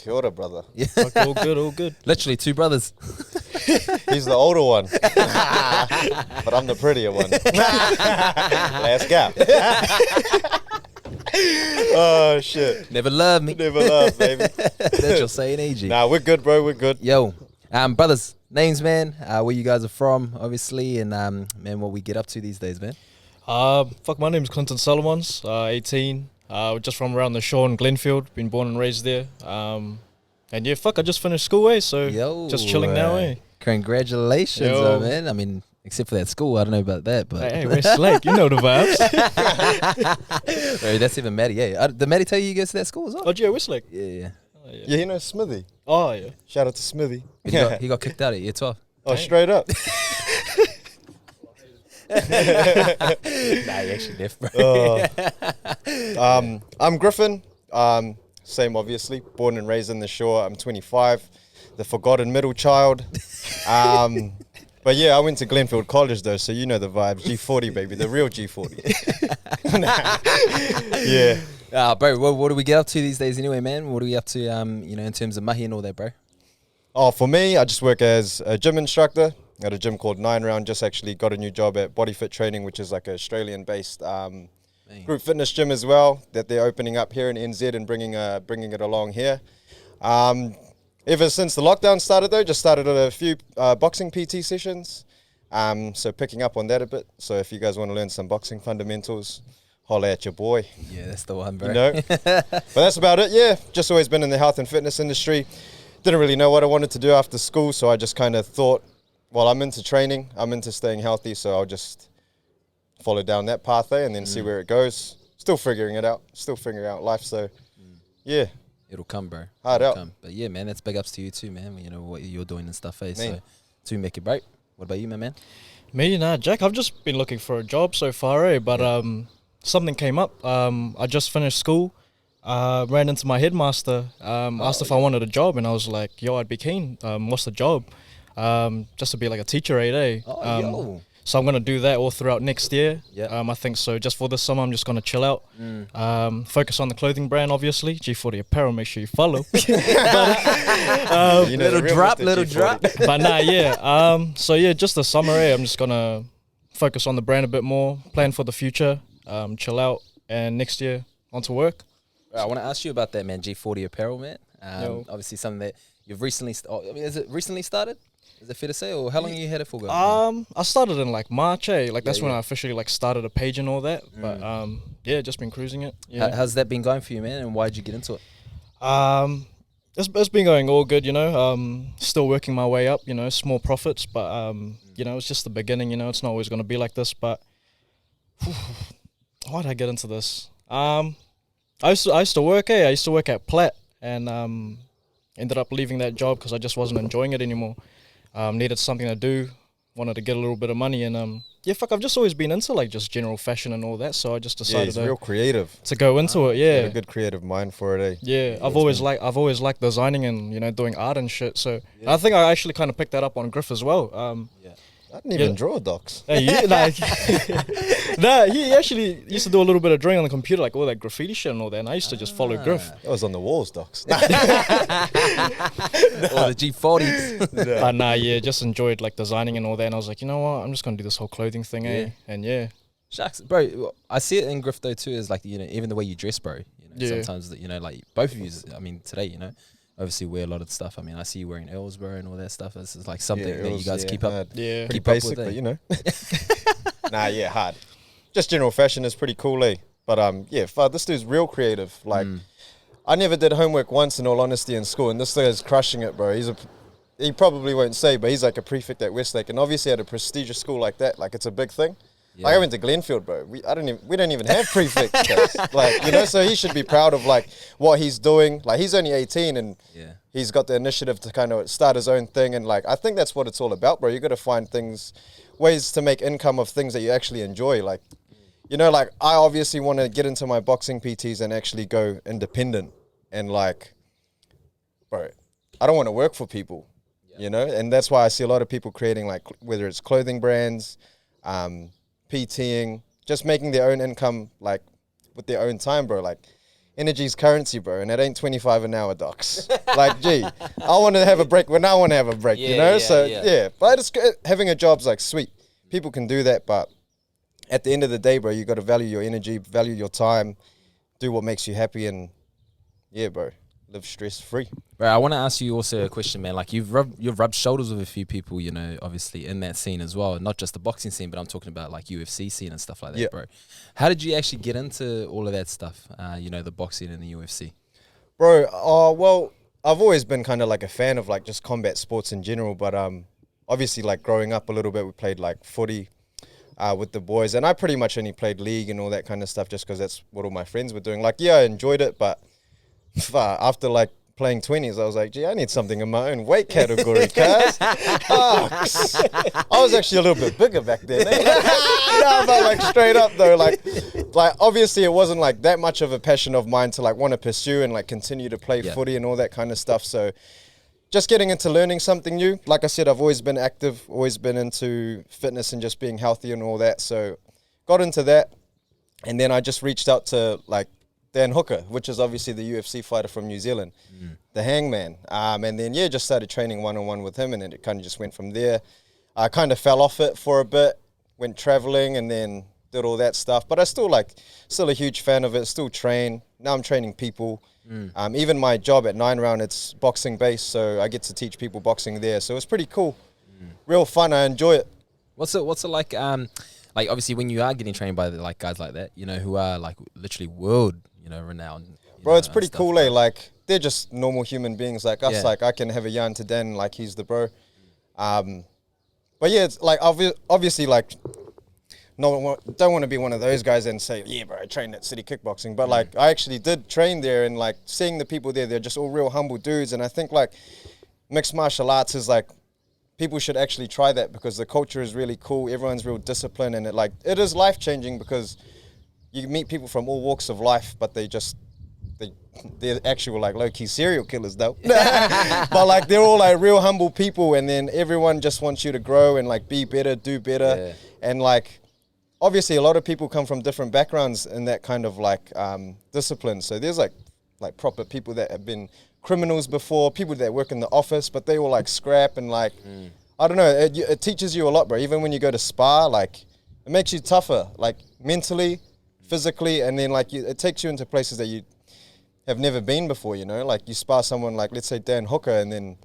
Kia ora, brother. Yeah. Okay, all good, all good. Literally 2 brothers. He's the older one, but I'm the prettier one. Last gap. Oh, shit. Never loved me. Never love, baby. That's your saying, AG. Nah, we're good, bro. We're good. Yo, brothers, names, man, where you guys are from, obviously, and, man, what we get up to these days, man. My name's Clint Salomonsz, 18. Just from around the shore in Glenfield. Been born and raised there. And yeah, I just finished school, so just chilling now, Congratulations, Yo. man. I mean, except for that school, I don't know about that, but Hey, Westlake, you know the vibes. Bro, that's even Maddie. Yeah, did Maddie tell you you go to that school as well? Oh, yeah, Westlake. Yeah. Yeah, you know Smithy. Oh, yeah. Shout out to Smithy. He got kicked out at year 12. Oh, straight up. Nah, he actually left, bro. I'm Griffin. Same, obviously. Born and raised in the shore. I'm 25, the forgotten middle child. But yeah, I went to Glenfield College though, so you know the vibes. G40, baby, the real G40. Yeah. Bro, what do we get up to these days anyway, man? What are we up to, in terms of mahi and all that, bro? Oh, for me, I just work as a gym instructor at a gym called 9 Round. Just actually got a new job at Body Fit Training, which is like an Australian-based group fitness gym as well that they're opening up here in NZ and bringing it along here. Ever since the lockdown started though, just started a few boxing PT sessions. So picking up on that a bit. So if you guys want to learn some boxing fundamentals, holler at your boy. Yeah, that's the one, bro. You know? But that's about it, yeah. Just always been in the health and fitness industry. Didn't really know what I wanted to do after school, so I just kind of thought, well, I'm into training, I'm into staying healthy, so I'll just follow down that pathway and then see where it goes. Still figuring it out, still figuring out life, so yeah. It'll come, bro. Hard out. Come. But yeah, man, that's big ups to you too, man. You know what you're doing and stuff, eh? So to make it break. What about you, my man? Me, Jack, I've just been looking for a job so far, but something came up. I just finished school, ran into my headmaster, asked if I wanted a job, and I was like, yo, I'd be keen. What's the job? Just to be like a teacher aide, So I'm going to do that all throughout next year. I think so. Just for this summer, I'm just going to chill out. Focus on the clothing brand, obviously. G40 Apparel, make sure you follow. Little drop. But nah, yeah. So yeah, just the summer, I'm just going to focus on the brand a bit more, plan for the future, chill out, and next year, on to work. I want to ask you about that, man. G40 Apparel, man. Obviously something that you've recently, is it recently started? Is it fair to say, or how long you had it for? I started in like March, that's when I officially like started a page and all that. But just been cruising it. Yeah. How's that been going for you, man? And why did you get into it? It's been going all good, Still working my way up, small profits, but it's just the beginning, it's not always going to be like this. But why did I get into this? I used to work at Platt, and ended up leaving that job because I just wasn't enjoying it anymore. Needed something to do, wanted to get a little bit of money, and I've just always been into like just general fashion and all that, so I just decided real creative to go into it. Got a good creative mind for it, eh? Yeah, I've always liked designing and doing art and shit. So I think I actually kind of picked that up on Griff as well. I didn't even draw docs. He actually used to do a little bit of drawing on the computer, like all that graffiti shit and all that, and I used to just follow Griff. That was on the walls, docs. Or the G40s. But just enjoyed like designing and all that, and I was like, you know what, I'm just gonna do this whole clothing thing, and Shucks, bro, I see it in Griff though too, is like, even the way you dress, bro. Sometimes that, like both of you, I mean, today, obviously wear a lot of stuff. I mean, I see you wearing L's, bro, and all that stuff. This is like something that you guys keep up. Yeah, pretty basic, but hard. Just general fashion is pretty cool, eh? But this dude's real creative. Like, I never did homework once, in all honesty, in school, and this guy is crushing it, bro. He probably won't say, but he's like a prefect at Westlake, and obviously at a prestigious school like that, like it's a big thing. Yeah. Like I went to Glenfield, bro. We don't even have prefects. So he should be proud of like what he's doing. Like he's only 18 and he's got the initiative to kind of start his own thing. And like I think that's what it's all about, bro. You got to find ways to make income of things that you actually enjoy. Like, like I obviously want to get into my boxing PTs and actually go independent. And like, bro, I don't want to work for people, and that's why I see a lot of people creating like whether it's clothing brands, PTing, just making their own income, like with their own time, bro. Like energy's currency, bro, and it ain't 25 an hour, docs. Like, gee, I want to have a break when I want to have a break, you know? But it's good. Having a job's like sweet. People can do that, but at the end of the day, bro, you got to value your energy, value your time, do what makes you happy, and yeah, bro, live stress free. Bro, I want to ask you also a question, man. Like you've rubbed shoulders with a few people, you know, obviously in that scene as well, not just the boxing scene, but I'm talking about like UFC scene and stuff like that, bro. How did you actually get into all of that stuff? You know, the boxing and the UFC. Bro, well, I've always been kind of like a fan of like just combat sports in general, but obviously like growing up a little bit, we played like footy with the boys, and I pretty much only played league and all that kind of stuff just because that's what all my friends were doing. Like, yeah, I enjoyed it, but after like playing 20s, I was like, gee, I need something in my own weight category, cuz. I was actually a little bit bigger back then. No, but like straight up though, like obviously it wasn't like that much of a passion of mine to like want to pursue and like continue to play footy and all that kind of stuff. So just getting into learning something new. Like I said, I've always been active, always been into fitness and just being healthy and all that. So got into that, and then I just reached out to like Dan Hooker, which is obviously the UFC fighter from New Zealand, the Hangman. And then, just started training one-on-one with him, and then it kind of just went from there. I kind of fell off it for a bit, went traveling, and then did all that stuff. But I still a huge fan of it, still train. Now I'm training people. Even my job at 9 Round, it's boxing based, so I get to teach people boxing there. So it's pretty cool. Real fun, I enjoy it. What's it like, like obviously when you are getting trained by like guys like that, you know, who are like literally world, you know, renowned. Bro, it's pretty cool, eh? Like, they're just normal human beings like us. Like, I can have a yarn to Dan, like, he's the bro. But yeah, it's like, obviously, like, don't want to be one of those guys and say, yeah, bro, I trained at City Kickboxing. But, like, I actually did train there, and, like, seeing the people there, they're just all real humble dudes. And I think, like, mixed martial arts is, like, people should actually try that because the culture is really cool. Everyone's real disciplined, and it is life-changing because you meet people from all walks of life, but they're actual like low-key serial killers though. But like they're all like real humble people, and then everyone just wants you to grow and like be better, do better. And like obviously a lot of people come from different backgrounds in that kind of like discipline. So there's like proper people that have been criminals before, people that work in the office, but they all like scrap and like I don't know, it teaches you a lot, bro. Even when you go to spar, like it makes you tougher, like mentally, physically, and then like it takes you into places that you have never been before, you know? Like you spar someone like, let's say Dan Hooker, and then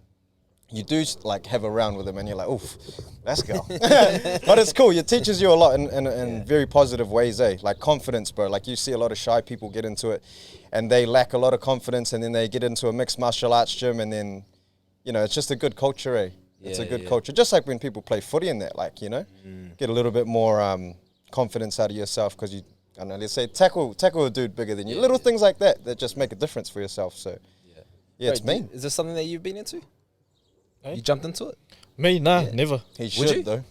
you do like have a round with him and you're like, oof, let's go. But it's cool, it teaches you a lot in very positive ways, eh? Like confidence, bro. Like you see a lot of shy people get into it and they lack a lot of confidence, and then they get into a mixed martial arts gym, and then, you know, it's just a good culture, eh? It's a good culture. Just like when people play footy in that, like, you know, get a little bit more confidence out of yourself because you, I don't know, let's say tackle a dude bigger than you. Little things like that just make a difference for yourself. So, yeah, it's me. Is this something that you've been into? Hey? You jumped into it? Me? Nah, never. He should, though.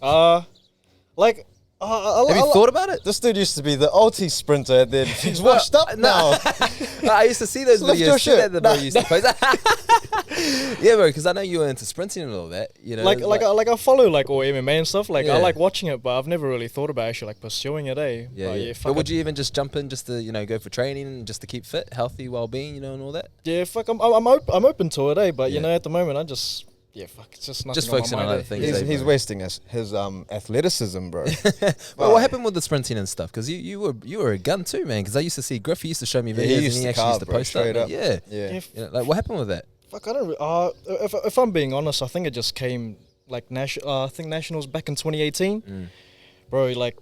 Have you thought about it? This dude used to be the ulti sprinter, and then he's washed up now. I used to see those Lift your videos too shit. that bro used to post. Yeah, bro, because I know you were into sprinting and all that. You know, I follow like all MMA and stuff. Like I like watching it, but I've never really thought about actually like pursuing it. But would you even just jump in just to, you know, go for training, just to keep fit, healthy, well-being, you know, and all that? Yeah, I'm open to it, but you know, at the moment I just. Yeah, fuck, it's just nothing. Just focusing on other things. He's wasting his athleticism, bro. Well, what happened with the sprinting and stuff? Because you were a gun too, man. Because I used to see Griff. He used to show me videos, and he actually used to post up. Yeah. You know, like, what happened with that? Fuck, I don't. If I'm being honest, I think it just came like I think nationals back in 2018, bro. Like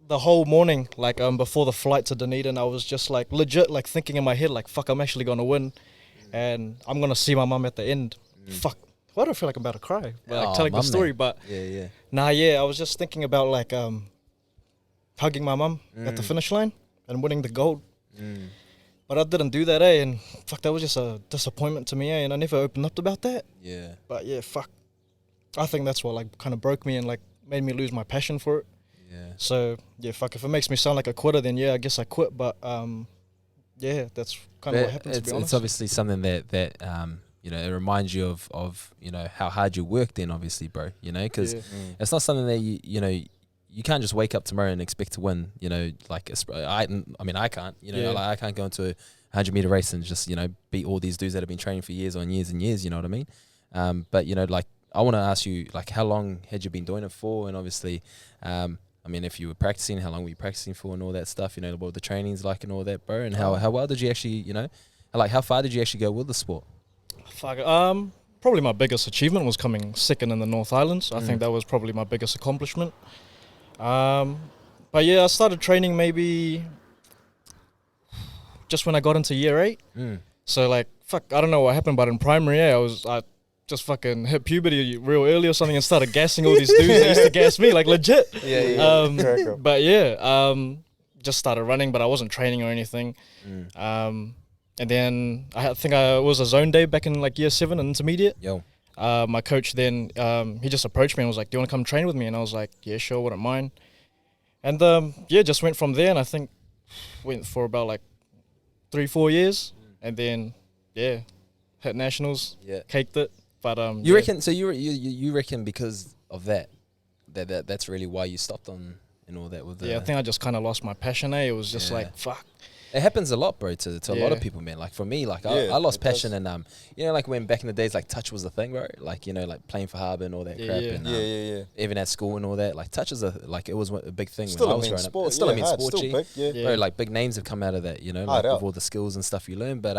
the whole morning, like before the flight to Dunedin, I was just like legit like thinking in my head like, fuck, I'm actually gonna win, and I'm gonna see my mum at the end. Fuck. Why do I feel like I'm about to cry? Like telling the story, but I was just thinking about like hugging my mum at the finish line and winning the gold. But I didn't do that, eh? And fuck, that was just a disappointment to me, eh? And I never opened up about that. Yeah. But yeah, fuck. I think that's what like kind of broke me and like made me lose my passion for it. Yeah. So yeah, fuck. If it makes me sound like a quitter, then yeah, I guess I quit. But yeah, that's kind of what happened. To be honest, it's obviously something that you know, it reminds you of you know how hard you worked in, obviously, bro. You know, because it's not something that you you can't just wake up tomorrow and expect to win. You know, like I mean, I can't. You know, like I can't go into a 100-meter race and just beat all these dudes that have been training for years on years and years. You know what I mean? But like I want to ask you, like, how long had you been doing it for? And obviously, I mean, if you were practicing, how long were you practicing for and all that stuff? You know, what the training's like and all that, bro. And how well did you actually, like how far did you actually go with the sport? Fuck. Probably my biggest achievement was coming second in the North Islands. I think that was probably my biggest accomplishment. But yeah, I started training maybe just when I got into year 8. So like, fuck, I don't know what happened, but in primary, I just fucking hit puberty real early or something and started gassing all these dudes that used to gas me, like legit. But yeah, just started running, but I wasn't training or anything. And then I think it was a zone day back in like year 7 in intermediate. My coach then, he just approached me and was like, do you want to come train with me? And I was like, yeah, sure, wouldn't mind. And yeah, just went from there, and I think went for about like 3-4 years. And then, yeah, hit nationals, caked it. But you reckon? So you reckon because of that's really why you stopped on and all that with the. Yeah, I think I just kind of lost my passion. It was just like fuck. It happens a lot, bro, to a lot of people, man. Like for me, like I lost passion, and like when back in the days, like touch was the thing, bro. Like like playing for Harbour and all that crap, and even at school and all that. Like touch is it was a big thing when I was growing up. It's still a main sport, G. Bro, like big names have come out of that, like with all the skills and stuff you learn. But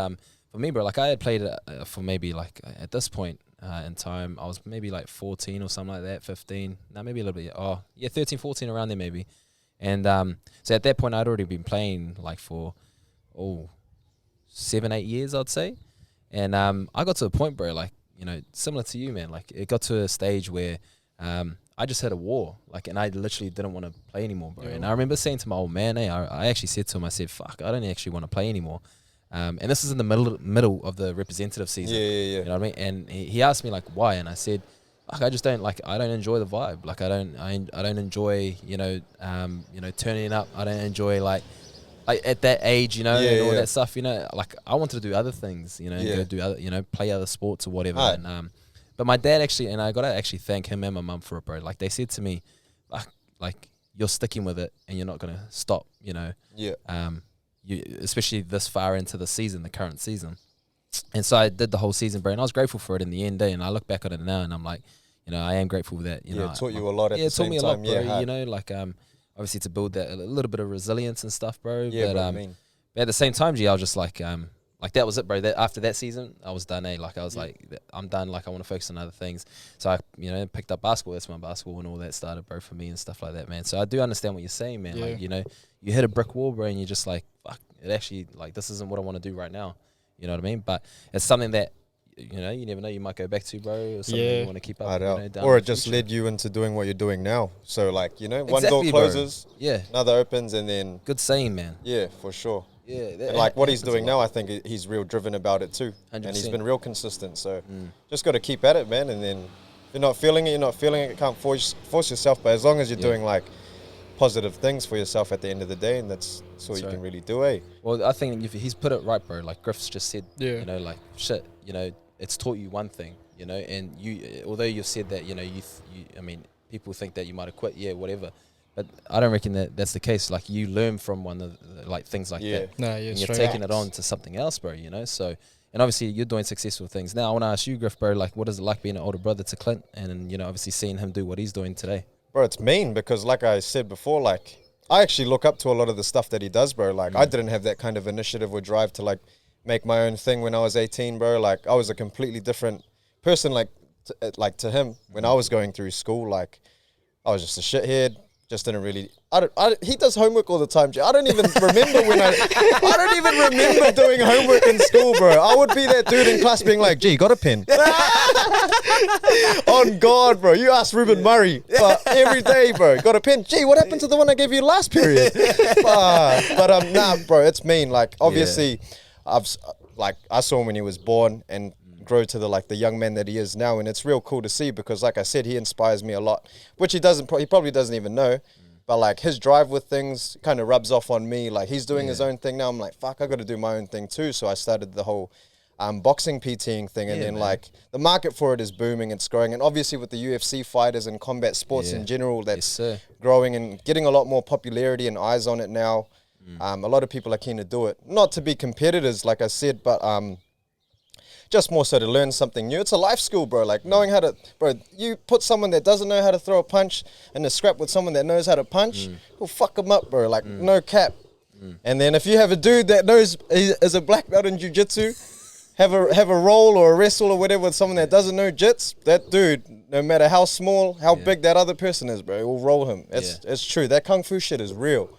for me, bro, like I had played for maybe like at this point in time, I was maybe like 14 or something like that, 15. No, maybe a little bit. 13, 14, around there maybe. And so at that point, I'd already been playing like for 7-8 years, I'd say. And I got to a point, bro, like similar to you, man. Like it got to a stage where I just had a war, like, and I literally didn't want to play anymore, bro. And I remember saying to my old man, I actually said to him, I said, fuck, I don't actually want to play anymore. And this is in the middle of the representative season. You know what I mean? And he asked me like why, and I said, fuck, I just don't I don't enjoy the vibe. Like I don't enjoy turning up. I don't enjoy like at that age, and all that stuff. Like I wanted to do other things, go do other, play other sports or whatever. And but my dad actually, and I gotta actually thank him and my mum for it, bro. Like they said to me, like you're sticking with it and you're not gonna stop. You especially this far into the season, the current season. And so I did the whole season, bro, and I was grateful for it in the end, and I look back on it now, and I'm like, I am grateful for that. It taught you a lot at the same time. Yeah, it taught me a lot, bro. Like obviously to build that a little bit of resilience and stuff, bro. Yeah, but, but at the same time, G, I was just like that was it, bro. After that season, I was done. Like I was like, I'm done. Like I want to focus on other things. So I, picked up basketball. That's when basketball and all that started, bro, for me and stuff like that, man. So I do understand what you're saying, man. Like you hit a brick wall, bro, and you're just like, fuck, it actually like this isn't what I want to do right now. You know what I mean? But it's something that you never know, you might go back to, bro, or something you want to keep up. Or it just led you into doing what you're doing now. So like, one door closes, another opens, and then good saying, man. Yeah, for sure. Yeah, like what he's doing now, I think he's real driven about it too. 100%. And he's been real consistent. So just got to keep at it, man. And then if you're not feeling it, you're not feeling it. You can't force yourself. But as long as you're doing like positive things for yourself at the end of the day, and that's all you can really do, eh? Well, I think if he's put it right, bro. Like Griff's just said, like shit, it's taught you one thing, and you, although you've said that, I mean, people think that you might have quit, whatever. But I don't reckon that's the case. Like you learn from one of the, like things like that. And you're taking it on to something else, bro. So, and obviously you're doing successful things now. I want to ask you, Griff, bro. Like, what is it like being an older brother to Clint, and obviously seeing him do what he's doing today? Bro, it's mean because, like I said before, like I actually look up to a lot of the stuff that he does, bro. Like I didn't have that kind of initiative or drive to like make my own thing when I was 18, bro. Like I was a completely different person, like to him when I was going through school. Like I was just a shithead. Just didn't really. He does homework all the time. I don't even remember when I don't even remember doing homework in school, bro. I would be that dude in class being like, "Gee, got a pen?" On God, bro. You ask Ruben Murray, but every day, bro, got a pen. Gee, what happened to the one I gave you last period? But nah, bro, it's mean. Like obviously, I saw him when he was born and grow to the young man that he is now, and it's real cool to see because like I said, he inspires me a lot, which he probably doesn't even know, but like his drive with things kind of rubs off on me. Like he's doing his own thing now. I'm like, fuck, I got to do my own thing too. So I started the whole boxing PTing thing, and then man. like the market for it is booming, it's growing, and obviously with the UFC fighters and combat sports in general, that's growing and getting a lot more popularity and eyes on it now. A lot of people are keen to do it, not to be competitors, like I said, but just more so to learn something new. It's a life skill, bro. Like knowing how to, bro, you put someone that doesn't know how to throw a punch in a scrap with someone that knows how to punch, will fuck them up, bro. Like no cap. And then if you have a dude that knows is a black belt in jiu-jitsu, have a roll or a wrestle or whatever with someone that doesn't know jits, that dude, no matter how small, how big that other person is, bro, it will roll him. It's true. That kung fu shit is real.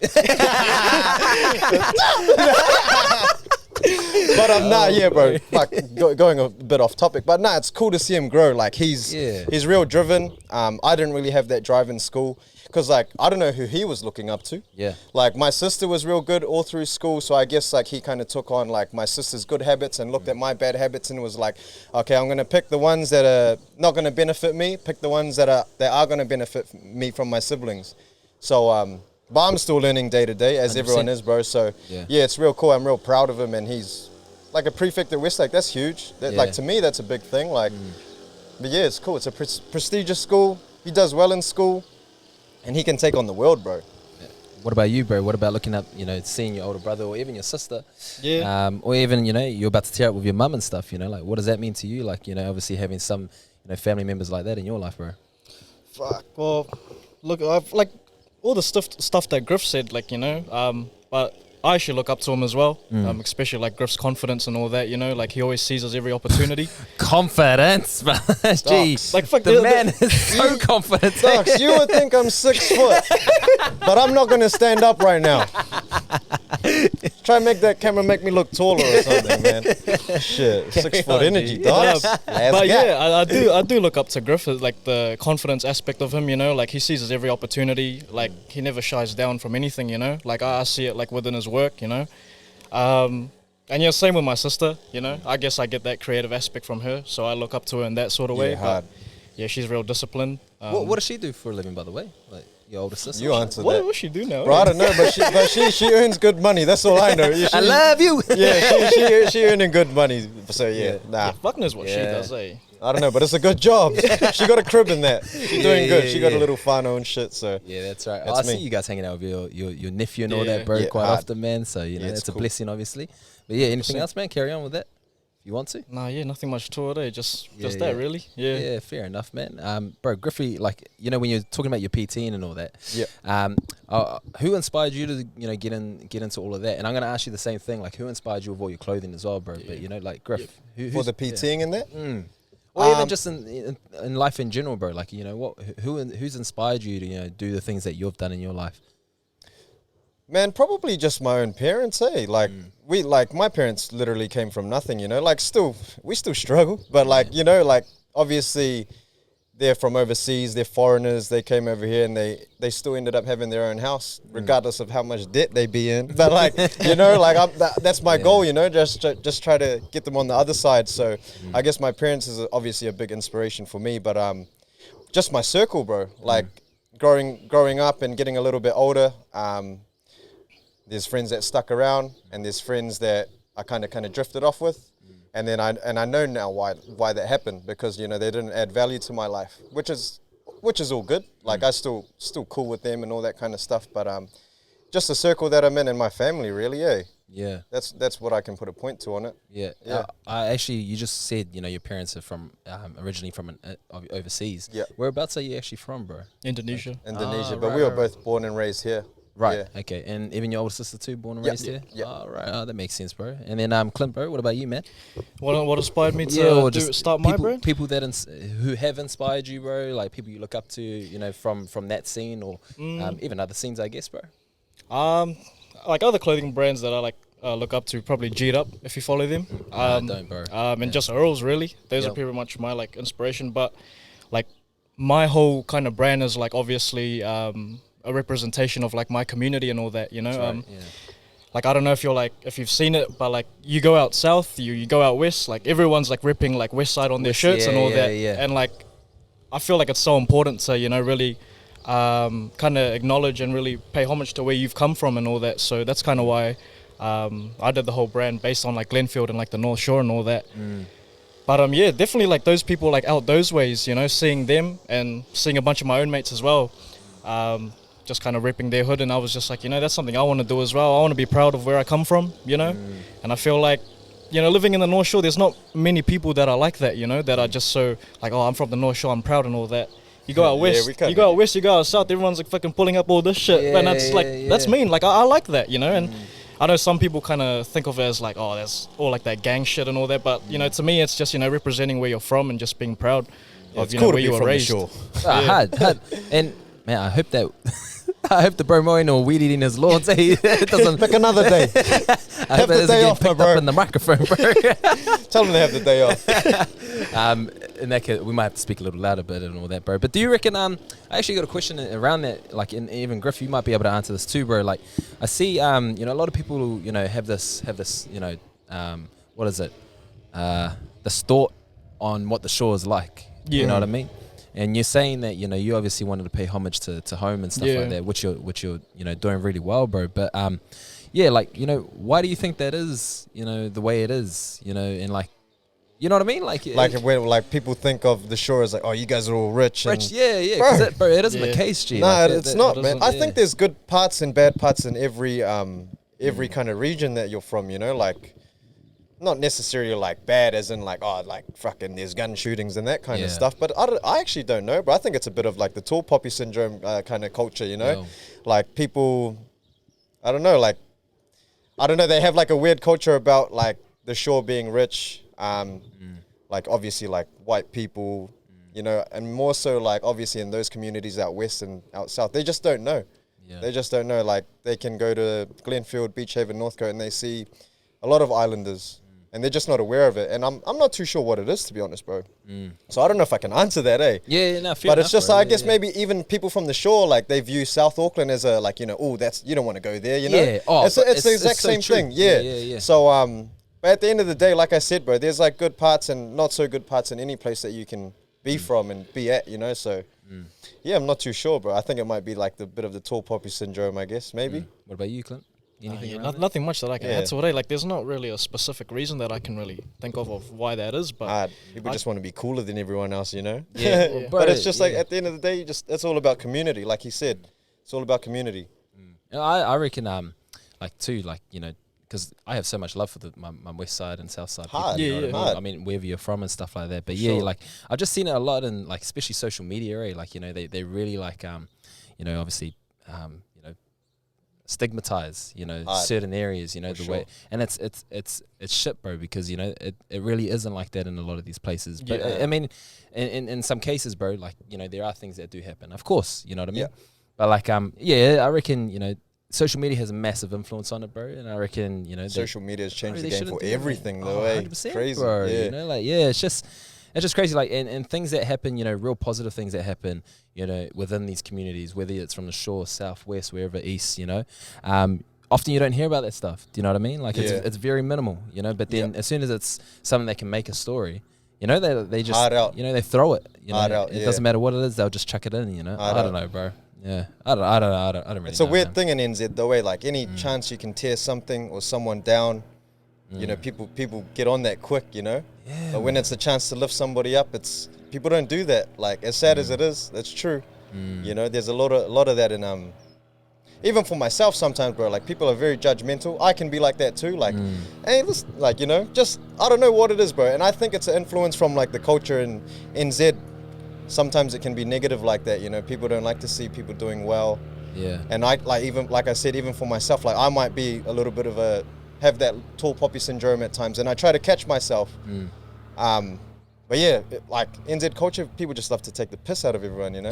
But I'm not, bro. Fuck, going a bit off topic, but nah, it's cool to see him grow. Like he's real driven. I didn't really have that drive in school because like I don't know who he was looking up to. Yeah. Like my sister was real good all through school, so I guess like he kind of took on like my sister's good habits and looked at my bad habits and was like, okay, I'm gonna pick the ones that are not gonna benefit me, pick the ones that are gonna benefit me from my siblings. So but I'm still learning day to day, as 100%. Everyone is, bro. So yeah, it's real cool. I'm real proud of him, and he's like a prefect at Westlake. That's huge. Like to me, that's a big thing. Like, but yeah, it's cool. It's a prestigious school. He does well in school, and he can take on the world, bro. Yeah. What about you, bro? What about looking up, seeing your older brother or even your sister? Yeah. Or even, you're about to tear up with your mum and stuff. Like, what does that mean to you? Like, obviously having some, family members like that in your life, bro. Fuck. Well, look, I've like all the stuff that Griff said, like, but I actually look up to him as well, especially like Griff's confidence and all that, like he always seizes every opportunity. Confidence, bro. Gee, like fuck, the man is so confident. Docs, you would think I'm 6 foot, but I'm not gonna stand up right now. Try and make that camera make me look taller or something, man. Shit, 6 foot energy, dogs. But yeah, I do look up to Griff, like the confidence aspect of him, like he seizes every opportunity, like he never shies down from anything, like I see it like within his work, and yeah, same with my sister, I guess I get that creative aspect from her, so I look up to her in that sort of way. Hard. But yeah, she's real disciplined. What does she do for a living, by the way? Like your older sister? You answer that. What does she do now? Bro, I don't know, but she earns good money. That's all I know. I love you. Yeah, she earning good money. So nah. Fuck knows what she does, eh? I don't know, but it's a good job. She got a crib in that. She's doing good. She got a little whānau and shit. So yeah, that's right. I see you guys hanging out with your nephew and all that, bro, quite often, man. So it's a blessing, obviously. But yeah, anything else, man? Carry on with that. You want to? Nah, nothing much to it, eh? Just that, really. Yeah, fair enough, man. Bro, Griffy, like, when you're talking about your PTing and all that, who inspired you to, get into all of that? And I'm gonna ask you the same thing, like, who inspired you with all your clothing as well, bro? But like Griff, for the PTing and that, or even just in life in general, bro. Like, who's inspired you to do the things that you've done in your life? Man, probably just my own parents, eh? Like, my parents literally came from nothing, like we still struggle, but like, like obviously they're from overseas, they're foreigners, they came over here and they still ended up having their own house, regardless of how much debt they be in. But like, like that's my goal, just try to get them on the other side. So I guess my parents is obviously a big inspiration for me, but just my circle, bro, like growing up and getting a little bit older, there's friends that stuck around, and there's friends that I kind of drifted off with, and then I know now why that happened, because they didn't add value to my life, which is all good. Like I still cool with them and all that kind of stuff, but just the circle that I'm in and my family, really, eh? Yeah, that's what I can put a point to on it. Yeah. I actually, you just said your parents are from originally from overseas. Yeah. Whereabouts are you actually from, bro? Indonesia, but we were both born and raised here. Right. Yeah. Okay. And even your older sister too, born and raised here? Yeah. Oh, right. Oh, that makes sense, bro. And then Clint, bro, what about you, man? What inspired me to start my brand? People that who have inspired you, bro, like people you look up to, from that scene or even other scenes, I guess, bro. Like other clothing brands that I like look up to, probably G'd Up if you follow them. Don't, bro. And just Earls, really. Those are pretty much my like inspiration. But like my whole kind of brand is like obviously a representation of like my community and all that, Right, like I don't know if you've seen it, but like you go out south, you go out west, like everyone's like ripping like west side on their shirts and all that. And like I feel like it's so important to really kind of acknowledge and really pay homage to where you've come from and all that. So that's kind of why I did the whole brand based on like Glenfield and like the North Shore and all that. But yeah, definitely like those people like out those ways, you know, seeing them and seeing a bunch of my own mates as well, just kind of repping their hood, and I was just like, you know, that's something I want to do as well. I want to be proud of where I come from, you know, and I feel like, you know, living in the North Shore, there's not many people that are like that, you know, that are just so like, oh, I'm from the North Shore, I'm proud and all that. You go out west, you go out south, everyone's like fucking pulling up all this shit, and that's that's mean. Like I like that, you know, and I know some people kind of think of it as like, oh, that's all like that gang shit and all that, but you know, to me, it's just, you know, representing where you're from and just being proud of, you know, where you were raised. Hard. And man, I hope that I hope the bro mowing or weed eating his lawns. It doesn't pick another day. I hope the day off, picked up in the microphone, bro. Tell them to have the day off. In that case, we might have to speak a little louder bit and all that, bro. But do you reckon? I actually got a question around that. Like, even Griff, you might be able to answer this too, bro. Like, I see, you know, a lot of people who, you know, have this, you know, what is it? This thought on what the shore is like. Yeah. You know what I mean? And you're saying that, you know, you obviously wanted to pay homage to home and stuff like that, which you're you know, doing really well, bro. But yeah, like, you know, why do you think that is, you know, the way it is, you know, and like, you know what I mean? Like when like people think of the shore as like, oh, you guys are all rich. Bro, it isn't the case, G. No, like, it's not, man. I think there's good parts and bad parts in every kind of region that you're from, you know, like, not necessarily like bad as in like, oh, like fucking there's gun shootings and that kind of stuff. But I actually don't know, but I think it's a bit of like the tall poppy syndrome kind of culture, you know? Like people, I don't know, they have like a weird culture about like the shore being rich. Like obviously like white people, you know, and more so like obviously in those communities out west and out south, they just don't know. They just don't know. Like they can go to Glenfield, Beach Haven, Northcote, and they see a lot of islanders. And they're just not aware of it. And I'm not too sure what it is, to be honest, bro. So I don't know if I can answer that, eh? Yeah, no, fair But enough, it's just, bro. I guess maybe even people from the shore, like they view South Auckland as a, like, you know, oh, that's, you don't want to go there, you know? Yeah, it's the exact same thing, yeah. So, but at the end of the day, like I said, bro, there's like good parts and not so good parts in any place that you can be from and be at, you know? So, yeah, I'm not too sure, bro. I think it might be like the bit of the tall poppy syndrome, I guess, maybe. What about you, Clint? Nothing much that I can add to it. Like, there's not really a specific reason that I can really think of why that is. But people just want to be cooler than everyone else, you know. Yeah, but it's just like at the end of the day, it's all about community. Like he said, it's all about community. I reckon, like too, like, you know, because I have so much love for my west side and south side. Hard, people, you know hard. I mean, wherever you're from and stuff like that. But like I've just seen it a lot in like especially social media. Like, you know, they really like you know, obviously you know, stigmatize, you know, certain areas, you know, the way, and it's shit, bro, because, you know, it really isn't like that in a lot of these places. But I mean, in some cases, bro, like, you know, there are things that do happen, of course, you know what I mean? But like, I reckon, you know, social media has a massive influence on it, bro, and I reckon, you know, social media has changed the game for everything, though, eh? 100%, crazy, bro, you know, like, it's just crazy, like, and things that happen, you know, real positive things that happen, you know, within these communities, whether it's from the shore, southwest, wherever, east, you know, often you don't hear about that stuff. Do you know what I mean? Like, it's very minimal, you know, but then as soon as it's something that can make a story, you know, they just, you know, they throw it, you know, it doesn't matter what it is, they'll just chuck it in, you know. I don't know, bro. Yeah, I don't really know. It's a weird thing in NZ, though, way, like, any chance you can tear something or someone down, you know, people get on that quick, you know. Yeah, but when it's a chance to lift somebody up, people don't do that. Like, as sad as it is, that's true. You know, there's a lot of that in even for myself sometimes, bro. Like, people are very judgmental. I can be like that too. Like, hey, listen, like, you know, just I don't know what it is, bro. And I think it's an influence from like the culture in NZ. Sometimes it can be negative like that. You know, people don't like to see people doing well. Yeah. And I like I said, even for myself, like I might be a little bit of have that tall poppy syndrome at times, and I try to catch myself. But yeah, like NZ culture, people just love to take the piss out of everyone, you know.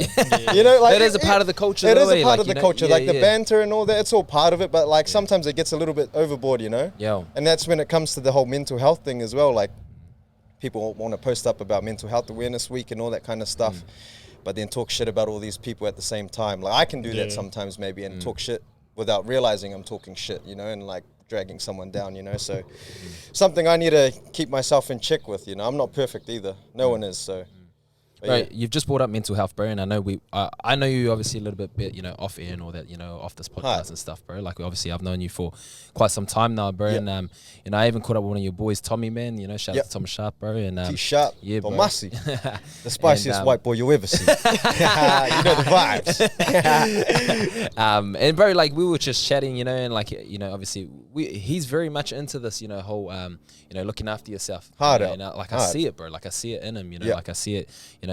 You know, like it is a part of the culture. It is a part of the culture, like the banter and all that. It's all part of it, but like sometimes it gets a little bit overboard, you know. Yeah. And that's when it comes to the whole mental health thing as well. Like people want to post up about Mental Health Awareness Week and all that kind of stuff, but then talk shit about all these people at the same time. Like I can do that sometimes maybe and talk shit without realizing I'm talking shit, you know, and like dragging someone down, you know. So something I need to keep myself in check with, you know. I'm not perfect either. No one is. So Right, you've just brought up mental health, bro, and I know I know you obviously a little bit, off air and all that, off this podcast and stuff, bro. Like obviously I've known you for quite some time now, bro, and I even caught up with one of your boys, Tommy, man. Shout out to Tom Sharp, bro, and T-Sharp, yeah, bro. Massey, the spiciest white boy you ever see. You know the vibes. And bro, like we were just chatting, and like obviously he's very much into this, whole looking after yourself. Hard like I see it, bro. Like I see it in him, like I see it, him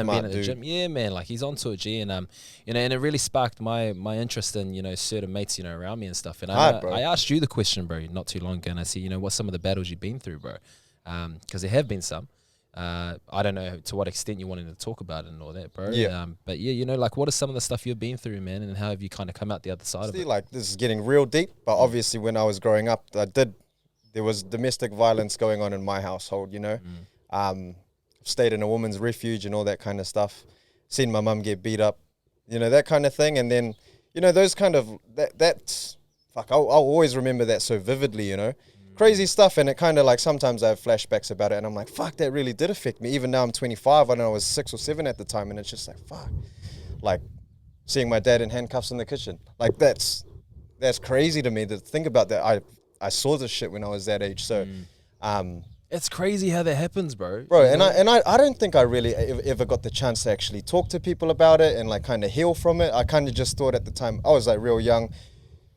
being at the gym. Yeah, man, like he's onto it, G, and and it really sparked my interest in certain mates around me and stuff. And I asked you the question, bro, not too long ago, and I said, what's some of the battles you've been through, bro? Because there have been some. I don't know to what extent you wanted to talk about it and all that, bro. Yeah. But yeah, like what are some of the stuff you've been through, man, and how have you kind of come out the other side of it? Like this is getting real deep, but obviously when I was growing up, there was domestic violence going on in my household, stayed in a woman's refuge and all that kind of stuff, seen my mum get beat up, that kind of thing. And then, those kind of, that's, I'll always remember that so vividly, crazy stuff. And it kind of like, sometimes I have flashbacks about it and I'm like, fuck, that really did affect me. Even now I'm 25, I know I was 6 or 7 at the time. And it's just like, fuck, like seeing my dad in handcuffs in the kitchen. Like that's crazy to me to think about that. I saw this shit when I was that age. So, it's crazy how that happens, bro. And I don't think I really ever got the chance to actually talk to people about it and like kind of heal from it. I kind of just thought at the time, I was like real young,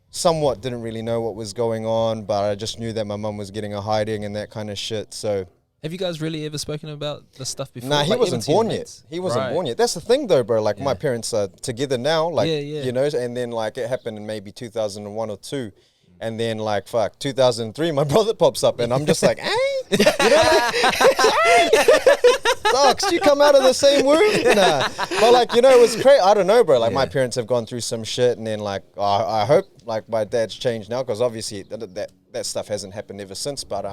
somewhat didn't really know what was going on, but I just knew that my mum was getting a hiding and that kind of shit. So have you guys really ever spoken about this stuff before? Nah, he wasn't born yet. He wasn't born yet. That's the thing though, bro. Like my parents are together now, like, and then like it happened in maybe 2001 or 2. And then, 2003, my brother pops up, and I'm just like, hey, Docs, you come out of the same womb? Nah. But, it was crazy. I don't know, bro. Like, my parents have gone through some shit, and then, I hope, my dad's changed now, because obviously that stuff hasn't happened ever since. But,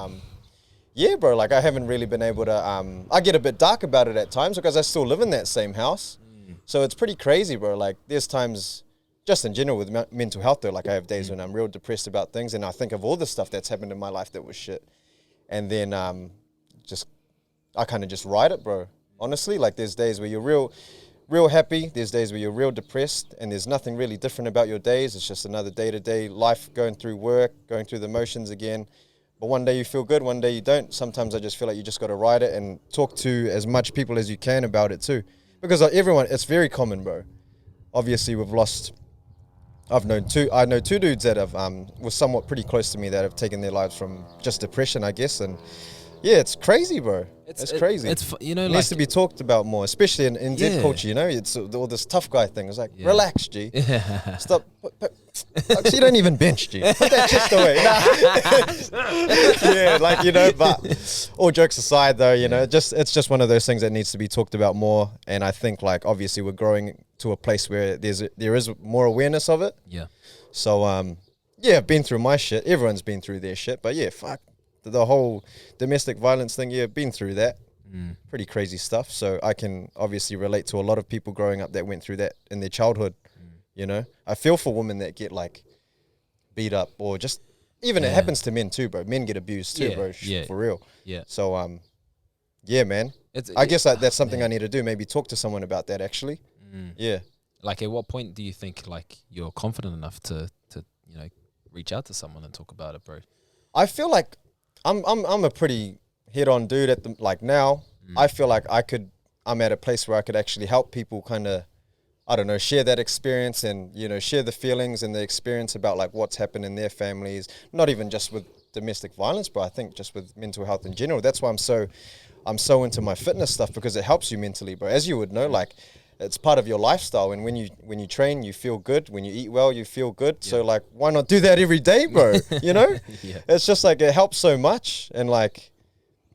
yeah, bro, I haven't really been able to, I get a bit dark about it at times, because I still live in that same house. So it's pretty crazy, bro. There's times... Just in general with mental health though, I have days when I'm real depressed about things and I think of all the stuff that's happened in my life that was shit. And then I kind of just ride it, bro. Honestly, there's days where you're real happy, there's days where you're real depressed, and there's nothing really different about your days. It's just another day-to-day life, going through work, going through the motions again. But one day you feel good, one day you don't. Sometimes I just feel like you just got to ride it and talk to as much people as you can about it too. Because it's very common, bro. Obviously I know 2 dudes that have was somewhat pretty close to me that have taken their lives from just depression, I guess. And yeah, it's crazy, bro. It's crazy. It needs to be talked about more, especially in Z culture. It's all this tough guy thing. It's like, relax, G. Stop. You don't even bench, G. Put that chest away. But all jokes aside, though, it's just one of those things that needs to be talked about more. And I think, obviously, we're growing to a place where there is more awareness of it. Yeah. So, I've been through my shit. Everyone's been through their shit. But yeah, fuck. The whole domestic violence thing, been through that. Pretty crazy stuff. So I can obviously relate to a lot of people growing up that went through that in their childhood. I feel for women that get beat up or just even it happens to men too, bro. Men get abused too, bro. For real. Yeah. So man. I guess that's something I need to do. Maybe talk to someone about that actually. Yeah. At what point do you think you're confident enough to reach out to someone and talk about it, bro? I feel like I'm a pretty head-on dude at the now. I feel like I'm at a place where I could actually help people kind of, I don't know, share that experience and share the feelings and the experience about what's happened in their families. Not even just with domestic violence, but I think just with mental health in general. That's why I'm so into my fitness stuff, because it helps you mentally, bro. As you would know, it's part of your lifestyle, and when you train, you feel good. When you eat well, you feel good. Yeah. So why not do that every day, bro? It's just it helps so much. And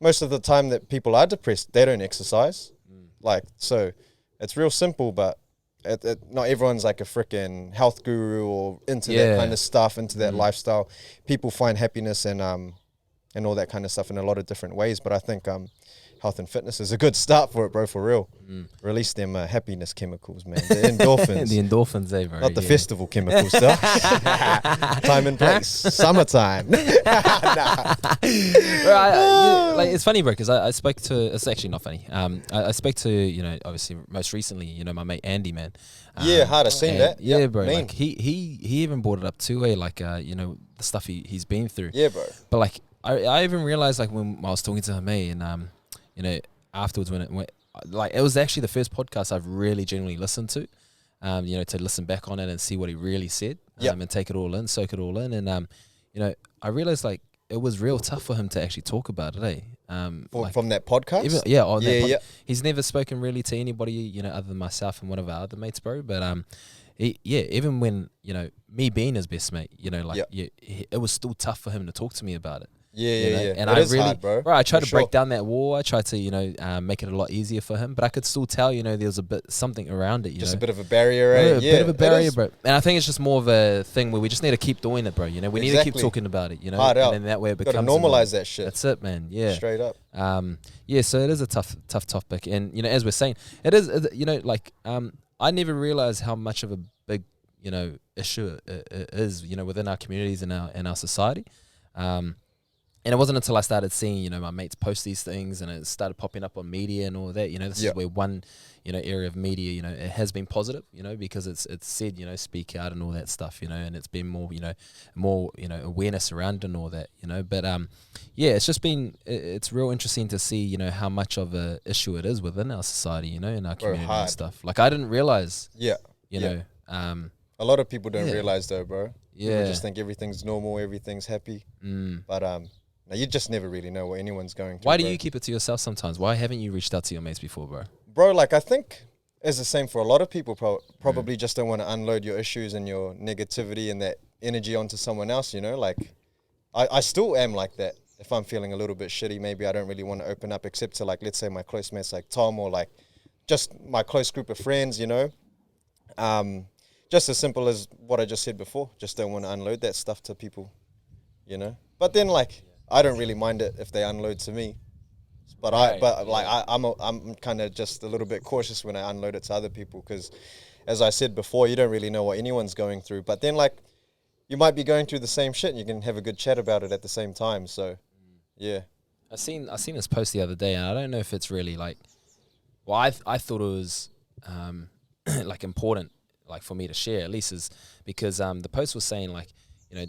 most of the time that people are depressed, they don't exercise. So it's real simple, but not everyone's a freaking health guru or into that kind of stuff, into that lifestyle. People find happiness and all that kind of stuff in a lot of different ways. But I think health and fitness is a good start for it, bro, for real. Release them happiness chemicals, man. The endorphins. The endorphins, bro. Not the festival chemical stuff. Time and place. Summertime. Like, it's funny, bro, because I spoke to, it's actually not funny. I spoke to, you know, obviously most recently, you know, my mate Andy, man. Hard. I've seen that. Yeah, bro. Like he even brought it up too, like, you know, the stuff he's been through. Yeah, bro. But like, I even realized, like, when I was talking to him, and you know, afterwards when it was actually the first podcast I've really genuinely listened to, you know, to listen back on it and see what he really said, and take it all in, soak it all in, and you know, I realized, like, it was real tough for him to actually talk about it, From that podcast? Even, he's never spoken really to anybody, you know, other than myself and one of our other mates, bro. But even when, you know, me being his best mate, you know, like, it was still tough for him to talk to me about it. And it is hard, bro. I tried to break down that wall. I tried to, you know, make it a lot easier for him, but I could still tell, you know, there was something around it. You know? A bit of a barrier, a bit of a barrier, bro. And I think it's just more of a thing where we just need to keep doing it, bro. You know, we need to keep talking about it. You know, hard and out. then that way it becomes. Gotta normalize that shit. That's it, man. Yeah, straight up. So it is a tough topic, and you know, as we're saying, it is. You know, like, I never realized how much of a big, you know, issue it is, you know, within our communities and our society. And it wasn't until I started seeing, you know, my mates post these things and it started popping up on media and all that, you know, this is where one, you know, area of media, you know, it has been positive, you know, because it's said, you know, speak out and all that stuff, you know, and it's been more, you know, awareness around and all that, you know, but, it's just been, it's real interesting to see, you know, how much of a issue it is within our society, you know, in our community and stuff. Like, I didn't realize, you know, a lot of people don't realize though, bro. Yeah. People just think everything's normal, everything's happy. But, now, you just never really know what anyone's going through. Why do you keep it to yourself sometimes? Why haven't you reached out to your mates before, bro? Bro, like, I think it's the same for a lot of people. Probably just don't want to unload your issues and your negativity and that energy onto someone else, you know? Like, I still am like that. If I'm feeling a little bit shitty, maybe I don't really want to open up except to, like, let's say my close mates like Tom or, like, just my close group of friends, you know? Just as simple as what I just said before. Just don't want to unload that stuff to people, you know? But then, like, I don't really mind it if they unload to me, but I'm kind of just a little bit cautious when I unload it to other people because, as I said before, you don't really know what anyone's going through. But then, like, you might be going through the same shit, and you can have a good chat about it at the same time. So, yeah. I seen this post the other day, and I don't know if it's really like, well, I thought it was like important, like, for me to share at least, is because the post was saying, like, you know,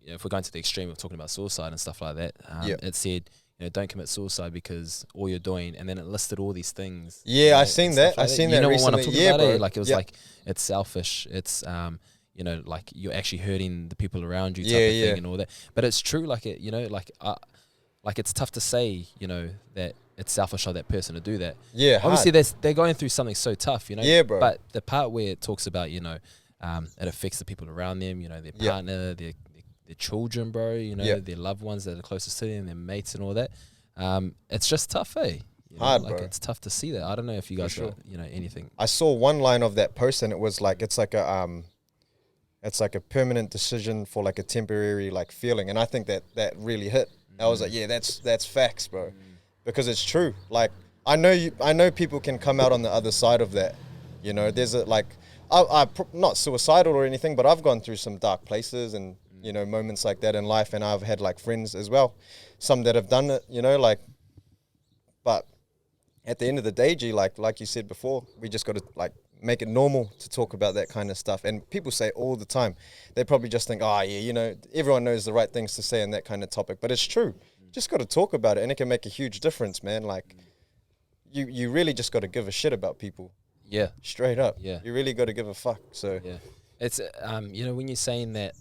if we're going to the extreme of talking about suicide and stuff like that, it said, you know, don't commit suicide because all you're doing, and then it listed all these things. Yeah, you know, I seen that. I seen that. You know recently. what I'm talking about? Bro. Like, it was like, it's selfish. It's you know, like, you're actually hurting the people around you, type of thing, and all that. But it's true. Like, it, you know, like it's tough to say, you know, that it's selfish of that person to do that. Yeah, obviously they're going through something so tough, you know. Yeah, bro. But the part where it talks about, you know, it affects the people around them, you know, their partner, their children, bro, you know, their loved ones that are closest to them, their mates and all that. It's just tough, eh? You know, hard, like, bro. It's tough to see that. I don't know if you guys got, you know, anything. I saw one line of that post, and it was like, it's like a permanent decision for, like, a temporary, like, feeling, and I think that really hit. I was like, yeah, that's facts, bro, because it's true. Like, I know people can come out on the other side of that. You know, there's a, like, I'm not suicidal or anything, but I've gone through some dark places and, you know, moments like that in life, and I've had, like, friends as well, some that have done it, you know, like, but at the end of the day, G, like you said before, we just got to, like, make it normal to talk about that kind of stuff. And people say all the time, they probably just think, oh yeah, you know, everyone knows the right things to say on that kind of topic, but it's true. Just got to talk about it, and it can make a huge difference, man. Like, you really just got to give a shit about people. Yeah, straight up. Yeah, you really got to give a fuck. So yeah, it's you know, when you're saying that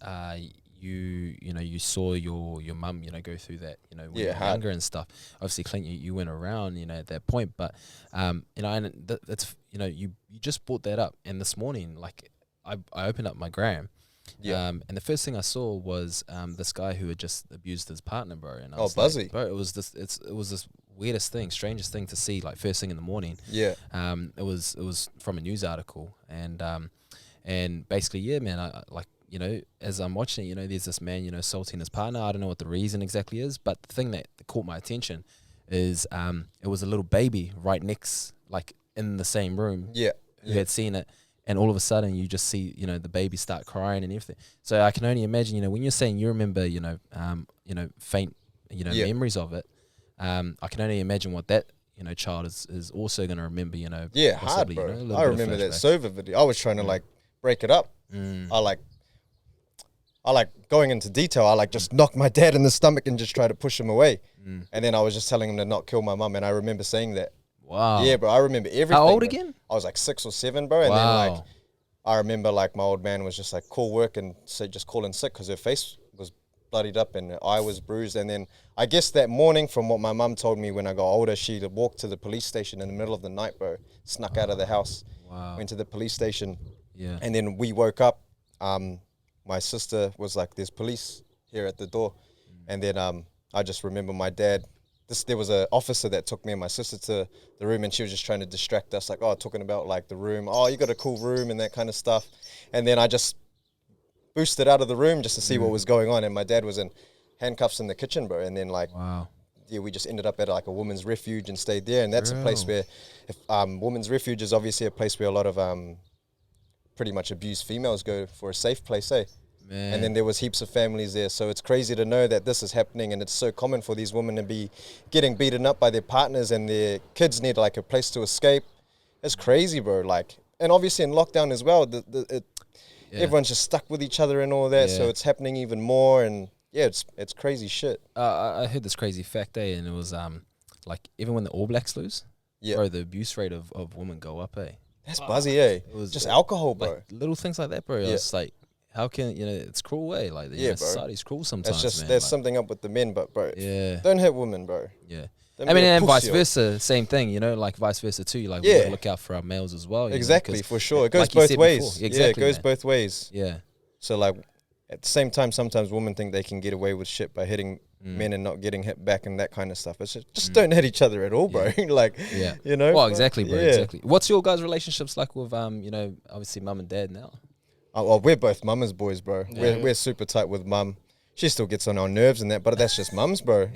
you know, you saw your mum, you know, go through that, you know, when you were younger and stuff. Obviously, Clint, you went around, you know, at that point, but you know, and that's, you know, you just brought that up, and this morning, like, I opened up my gram, and the first thing I saw was this guy who had just abused his partner, bro. And I was Buzzy, like, bro, it was this weirdest thing, strangest thing to see, like, first thing in the morning. Yeah. It was from a news article, and basically, yeah, man, I like, you know, as I'm watching it, you know, there's this man, you know, assaulting his partner. I don't know what the reason exactly is, but the thing that caught my attention is it was a little baby right next, like in the same room. Who had seen it, and all of a sudden you just see, you know, the baby start crying and everything. So I can only imagine, you know, when you're saying you remember, you know, faint, you know, memories of it. I can only imagine what that, you know, child is also going to remember, you know. Yeah, hard, bro. You know, I remember that so vividly. I was trying to like break it up. I like going into detail. I like just knocked my dad in the stomach and just try to push him away. And then I was just telling him to not kill my mum. And I remember saying that. Wow. Yeah, bro. I remember everything. How old bro. again? I was like 6 or 7, bro. And then like, I remember like my old man was just like, call work and say, just call in sick because her face was bloodied up and her eye was bruised. And then I guess that morning, from what my mum told me when I got older, she'd walked to the police station in the middle of the night, bro. Snuck out of the house. Went to the police station. Yeah. And then we woke up. My sister was like, there's police here at the door. And then I just remember my dad, there was an officer that took me and my sister to the room, and she was just trying to distract us, like, talking about like the room. Oh, you got a cool room and that kind of stuff. And then I just boosted out of the room just to see what was going on. And my dad was in handcuffs in the kitchen, bro. And then like, we just ended up at like a women's refuge and stayed there. And that's a place where, women's refuge is obviously a place where a lot of pretty much abused females go for a safe place, eh? Man. And then there was heaps of families there. So it's crazy to know that this is happening, and it's so common for these women to be getting beaten up by their partners, and their kids need like a place to escape. It's crazy, bro. Like, and obviously in lockdown as well, everyone's just stuck with each other and all that. So it's happening even more, and it's crazy shit. I heard this crazy fact, and it was like even when the All Blacks lose, bro, the abuse rate of women go up, That's buzzy, It was just alcohol, bro. Like, little things like that, bro. It's like, how can, you know, it's cruel way. Like, society's cruel sometimes, it's just, man. There's like, something up with the men, but bro, don't hit women, bro. Yeah. Don't I mean, and vice versa, same thing, you know, like vice versa too. Like, we gotta look out for our males as well. Exactly, know, for sure. It goes both ways. It goes both ways. Yeah. So like, at the same time, sometimes women think they can get away with shit by hitting men and not getting hit back and that kind of stuff. It's just don't hit each other at all, bro. Like, you know. Well, exactly, bro. Exactly. What's your guys' relationships like with you know, obviously mum and dad now? Oh, well, we're both mama's boys, bro. We're super tight with mum. She still gets on our nerves and that, but that's just mums, bro.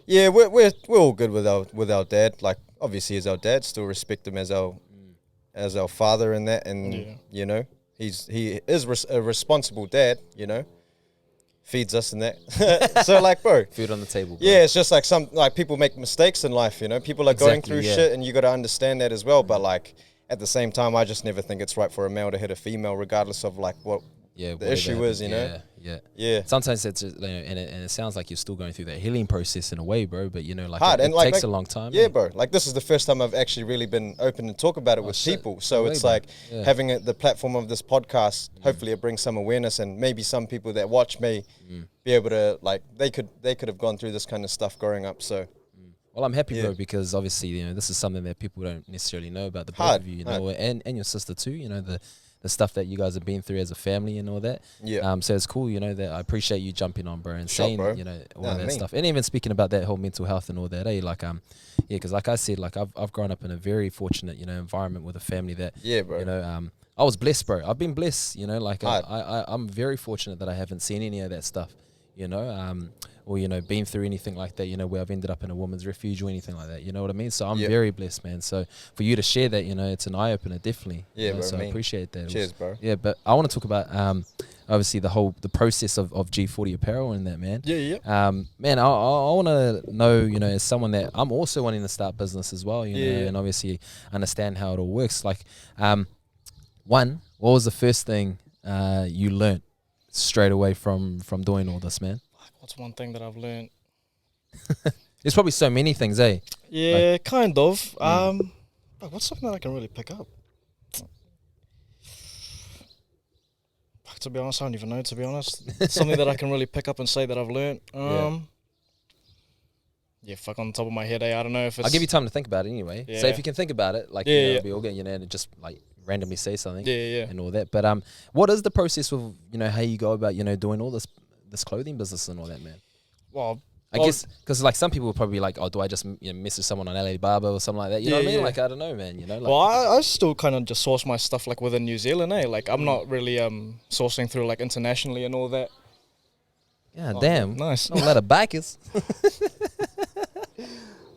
We're all good with our dad. Like, obviously, as our dad, still respect him as our father and that, and you know, he is a responsible dad. You know, feeds us and that. So like, bro, food on the table. Bro. Yeah, it's just like people make mistakes in life. You know, people are going through shit, and you got to understand that as well. But like, at the same time, I just never think it's right for a male to hit a female, regardless of like what the issue is, you know? Yeah. Sometimes it's just, you know, and it sounds like you're still going through that healing process in a way, bro. But you know, like, it takes a long time. Yeah, bro. Like, this is the first time I've actually really been open to talk about it with people. So it's like having the platform of this podcast. Hopefully, it brings some awareness, and maybe some people that watch may be able to, like, they could have gone through this kind of stuff growing up. So. Well, I'm happy, bro, because obviously, you know, this is something that people don't necessarily know about the both of you, you know, and your sister too, you know, the stuff that you guys have been through as a family and all that. So it's cool, you know, that I appreciate you jumping on, bro, and saying, you know, all that stuff. And even speaking about that whole mental health and all that, like, because like I said, like, I've grown up in a very fortunate, you know, environment with a family that, you know, I was blessed, bro. I've been blessed, you know, like, I'm very fortunate that I haven't seen any of that stuff, you know, or, you know, been through anything like that, you know, where I've ended up in a woman's refuge or anything like that, you know what I mean? So I'm very blessed, man. So for you to share that, you know, it's an eye-opener, definitely. Yeah, bro. So I mean, appreciate that. Cheers, bro. Yeah, but I want to talk about, obviously, the process of G40 apparel and that, man. Man, I want to know, you know, as someone that I'm also wanting to start business as well, you know, and obviously understand how it all works. Like, one, what was the first thing you learnt straight away from doing all this, man? What's one thing that I've learned? There's probably so many things, eh? Yeah, like, kind of. But what's something that I can really pick up? To be honest, I don't even know, to be honest. Something that I can really pick up and say that I've learned. On the top of my head, I don't know if it's... I'll give you time to think about it anyway. So if you can think about it, like, you know, it'll be all good, you know, and just, like, randomly say something and all that. But what is the process of, you know, how you go about, you know, doing all this clothing business and all that, man? Well, I guess because like some people will probably be like, oh, do I just, you know, message someone on Alibaba or something like that? You know what I mean? Like, I don't know, man. You know. Like, well, I still kind of just source my stuff like within New Zealand, eh? Like, I'm not really sourcing through like internationally and all that. Yeah, damn. Nice. Not a lot of bikers.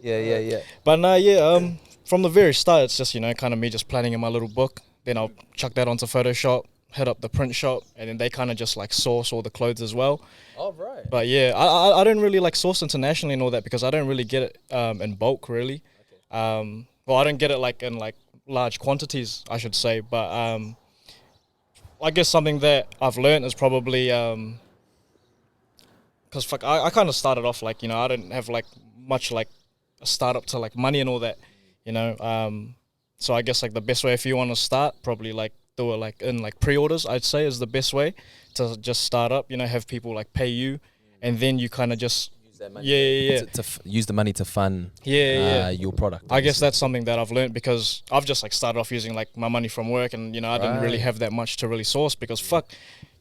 Yeah. But no, yeah, from the very start, it's just, you know, kind of me just planning in my little book. Then I'll chuck that onto Photoshop, hit up the print shop, and then they kind of just like source all the clothes as well. Oh, right. But yeah, I don't really like source internationally and all that because I don't really get it in bulk, really. Okay. Well, I don't get it like in like large quantities, I should say. But I guess something that I've learned is probably because I kind of started off like, you know, I didn't have like much like a startup to like money and all that, you know. So I guess like the best way if you want to start, probably like do it like in like pre-orders, I'd say is the best way to just start up, you know, have people like pay you and then you kind of just use that money to use the money to fund your product. I guess that's something that I've learned because I've just like started off using like my money from work and, you know, I didn't really have that much to really source because fuck,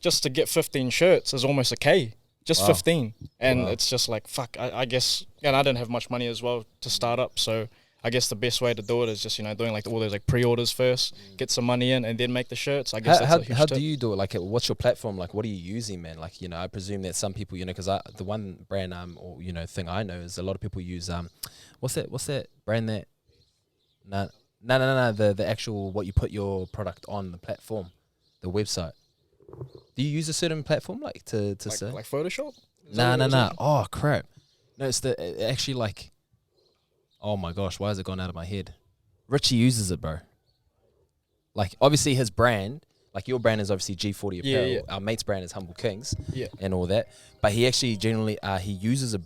just to get 15 shirts is almost a K. Just 15. And it's just like, fuck, I guess, and I didn't have much money as well to start up. So I guess the best way to do it is just, you know, doing like all those like pre-orders first, get some money in and then make the shirts. I guess that's a huge how tip. do you do it? Like, what's your platform? Like, what are you using, man? Like, you know, I presume that some people, you know, because the one brand, or, you know, thing I know is a lot of people use, what's that brand that, no, the actual, what you put your product on the platform, the website. Do you use a certain platform like to say? Like Photoshop? No. Oh crap! No, it's actually like. Oh my gosh! Why has it gone out of my head? Richie uses it, bro. Like obviously his brand, like your brand is obviously G40 apparel. Yeah. Our mate's brand is Humble Kings. Yeah. And all that, but he actually generally he uses a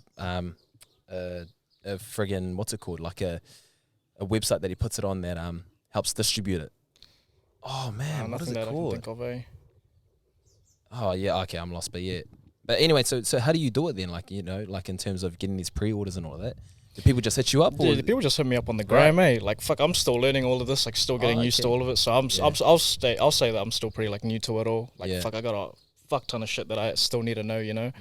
friggin' what's it called? Like a website that he puts it on that helps distribute it. Oh man, what is it called? I can think of, eh? Oh yeah, okay, I'm lost, but yeah. But anyway, so how do you do it then? Like, you know, like in terms of getting these pre-orders and all of that? Do people just hit you up? Or Yeah, the people just hit me up on the gram, eh? Like, fuck, I'm still learning all of this, like, still getting used to all of it. So I'll say that I'm still pretty like new to it all. Like, fuck, I got a fuck ton of shit that I still need to know, you know.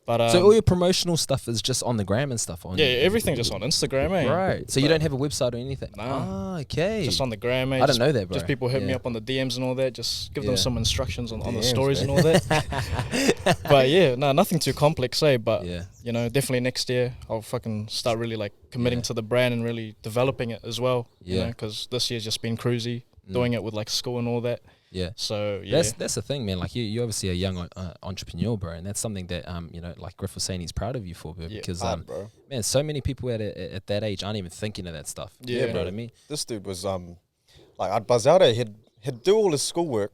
But so all your promotional stuff is just on the gram and stuff. Everything just on Instagram, eh? Right. So you don't have a website or anything? Nah. Oh, okay. Just on the gram, eh? I didn't know that, bro. Just people hit me up on the DMs and all that. Just give them some instructions on the DMs, stories man. and all that. But yeah, nothing too complex, eh? But you know, definitely next year I'll fucking start really like committing to the brand and really developing it as well. You know, because this year's just been cruisy, doing it with like school and all that. Yeah. So yeah, that's the thing, man. Like you're obviously a young entrepreneur, bro, and that's something that you know, like Griff was saying, he's proud of you for, bro, because bro. man, so many people at that age aren't even thinking of that stuff. Yeah, you know what I mean? This dude was like I'd buzz out. He'd do all his schoolwork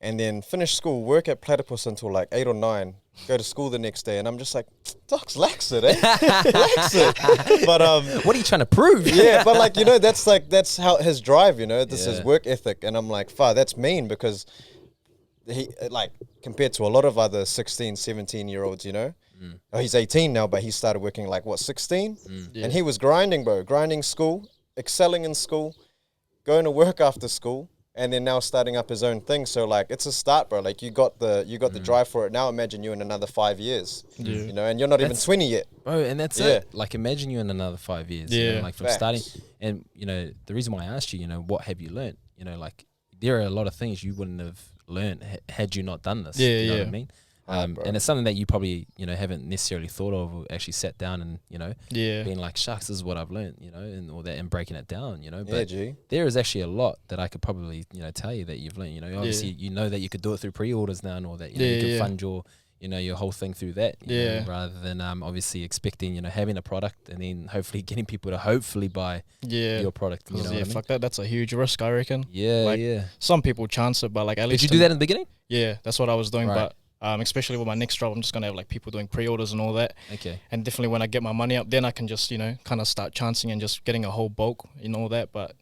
and then finish school, work at Platypus until like 8 or 9, go to school the next day, and I'm just like, Doc's lax it, eh? Lax it. But what are you trying to prove? yeah, but like, you know, that's how his drive, you know, this is work ethic, and I'm like, that's mean, because he, like, compared to a lot of other 16, 17-year-olds, you know, he's 18 now, but he started working like, what, 16? And he was grinding, bro, grinding school, excelling in school, going to work after school, and then now starting up his own thing. So like, it's a start, bro. Like you got the drive for it. Now imagine you in another 5 years, you know, and you're not even 20 yet, bro. And that's it. Like imagine you in another 5 years, you know, like from starting. And you know, the reason why I asked you, you know, what have you learned? You know, like there are a lot of things you wouldn't have learned had you not done this. You know what I mean? And it's something that you probably, you know, haven't necessarily thought of or actually sat down and, you know, being like, shucks, this is what I've learned, you know, and all that, and breaking it down, you know. But there is actually a lot that I could probably, you know, tell you that you've learned, you know. Obviously, you know that you could do it through pre-orders now and all that, you know, you can fund your, you know, your whole thing through that, you know, rather than obviously expecting, you know, having a product and then hopefully getting people to hopefully buy your product, you know what I mean? Fuck that, that's a huge risk, I reckon. Yeah, Some people chance it, but like at least... Did you do that in the beginning? Yeah, that's what I was doing, but... especially with my next job, I'm just gonna have like people doing pre-orders and all that. Okay. And definitely when I get my money up, then I can just, you know, kind of start chancing and just getting a whole bulk and all that. But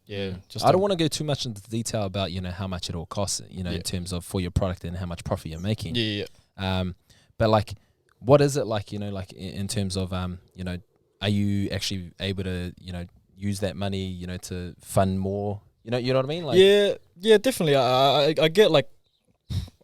just I don't want to go too much into detail about, you know, how much it all costs, you know, in terms of for your product and how much profit you're making. But like, what is it like, you know, like in terms of you know, are you actually able to, you know, use that money, you know, to fund more? You know what I mean? Like yeah, definitely. I get like.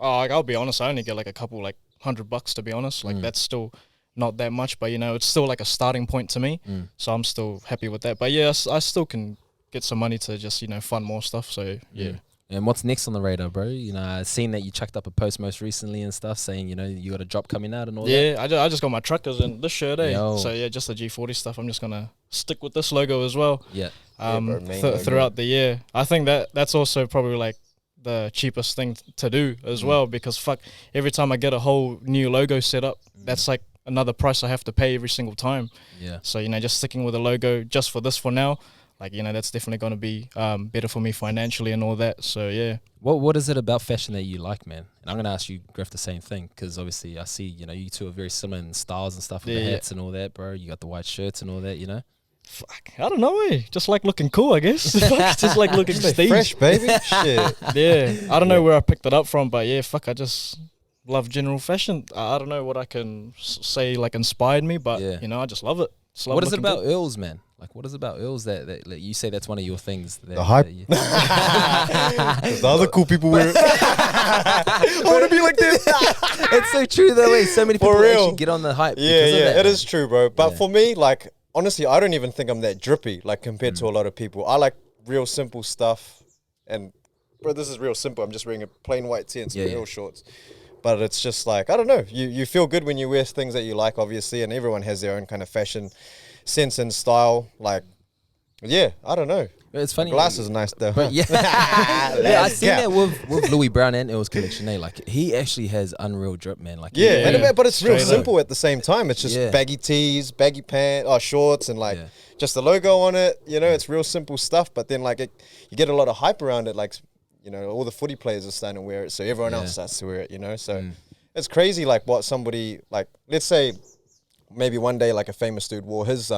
Like, I'll be honest, I only get like a couple like $100 to be honest. Like that's still not that much, but you know, it's still like a starting point to me. So I'm still happy with that. But yeah, I still can get some money to just, you know, fund more stuff. So yeah. And what's next on the radar, bro? You know, I've seen that you chucked up a post most recently and stuff saying, you know, you got a drop coming out and all that. Yeah, I just got my truckers and this shirt, Yo. So yeah, just the G40 stuff. I'm just gonna stick with this logo as well. Yeah. Throughout the year. I think that's also probably like the cheapest thing to do as well, because fuck, every time I get a whole new logo set up, that's like another price I have to pay every single time. Yeah. So, you know, just sticking with a logo just for this for now, like, you know, that's definitely going to be better for me financially and all that. So, yeah. What is it about fashion that you like, man? And I'm going to ask you, Griff, the same thing, because obviously I see, you know, you two are very similar in styles and stuff, with the hats and all that, bro. You got the white shirts and all that, you know? Fuck, I don't know, just like looking cool, I guess. Just like looking Steve. Fresh, baby. Shit. Yeah, I don't know where I picked it up from, but yeah, fuck, I just love general fashion. I don't know what I can say like inspired me, but you know, I just love it. Just love what is it about good. Earls, man? Like, what is it about Earls that you say that's one of your things? The hype. The other cool people wear it. I want to be like this. It's so true though. Way so many people actually get on the hype. Yeah, that, it is true, bro. But for me, like, honestly, I don't even think I'm that drippy, like, compared to a lot of people. I like real simple stuff. And, bro, this is real simple. I'm just wearing a plain white tee and some real shorts. But it's just like, I don't know. You feel good when you wear things that you like, obviously. And everyone has their own kind of fashion sense and style. Like, yeah, I don't know. It's funny. Glasses are nice, though. But I seen that with Louis Brown and Earls collection. Like, he actually has unreal drip, man. Like, but it's real simple at the same time. It's just baggy tees, baggy pants, shorts, and like just the logo on it. You know, it's real simple stuff. But then like you get a lot of hype around it. Like, you know, all the footy players are starting to wear it, so everyone else starts to wear it. You know, so it's crazy. Like what somebody like, let's say, maybe one day like a famous dude wore his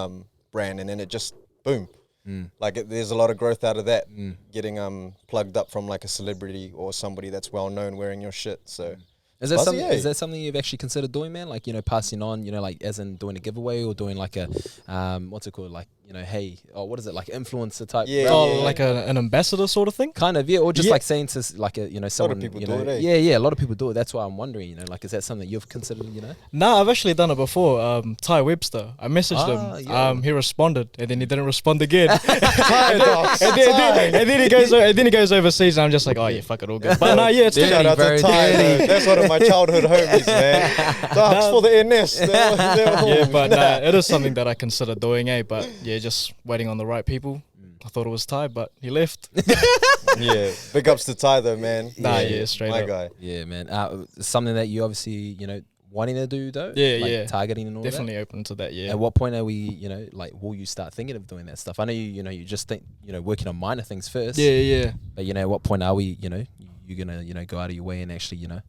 brand, and then it just boom. Like there's a lot of growth out of that, getting plugged up from like a celebrity or somebody that's well known wearing your shit. So is that something you've actually considered doing, man? Like, you know, passing on, you know, like as in doing a giveaway or doing like a what's it called, like, you know, hey, what is it, like influencer type? Like an ambassador sort of thing, kind of, or just like saying to like a, you know, someone, a lot of people you do know, it, a lot of people do it. That's why I'm wondering, you know, like, is that something that you've considered, you know? No, I've actually done it before. Ty Webster, I messaged him. He responded, and then he didn't respond again. and then he goes overseas, and I'm just like, oh yeah, fuck it, all good. But no, yeah, it's shout out to Ty. That's one of my childhood homies, man. Thanks for the NS. It is something that I consider doing, But yeah, just waiting on the right people. I thought it was Ty, but he left. Big ups to Ty though, man. Straight my up. guy. Yeah, man. Something that you obviously, you know, wanting to do though. Targeting and all Definitely that. open to that. At what point are we, you know, like, will you start thinking of doing that stuff? I know you just think, you know, working on minor things first. But you know, at what point are we, you know, you're gonna, you know, go out of your way and actually, you know,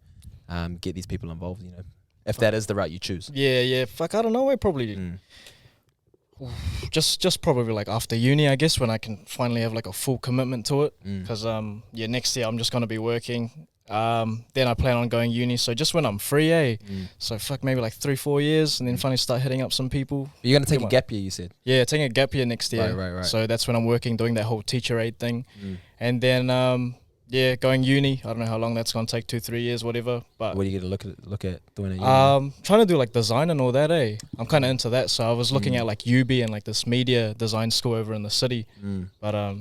get these people involved, you know, if that is the route you choose. Fuck, I don't know. I probably just probably like after uni, I guess, when I can finally have like a full commitment to it. Because next year I'm just gonna be working. Then I plan on going uni, so just when I'm free, So fuck, maybe like 3-4 years, and then finally start hitting up some people. But you're gonna take a gap year, you said? Yeah, taking a gap year next year. Right. So that's when I'm working, doing that whole teacher aid thing, and then going uni. I don't know how long that's gonna take, 2-3 years, whatever. But what are you gonna look at doing at uni? Trying to do like design and all that. I'm kind of into that, so I was looking at like UB and like this media design school over in the city. But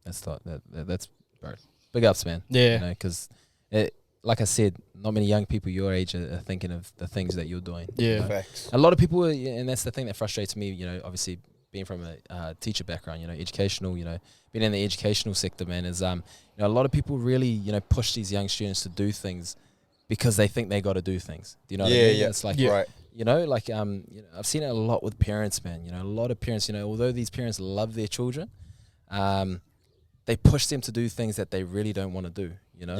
that's bro. Big ups, man. Yeah. You know, because like I said, not many young people your age are thinking of the things that you're doing. Yeah. You know? Facts. A lot of people, and that's the thing that frustrates me, you know, obviously being from a teacher background, you know, educational, you know, being in the educational sector, man, is, you know, a lot of people really, you know, push these young students to do things because they think they got to do things. Do you know what I mean? Yeah. It's like, right. You know, like, you know, I've seen it a lot with parents, man. You know, a lot of parents, you know, although these parents love their children, they push them to do things that they really don't want to do, you know?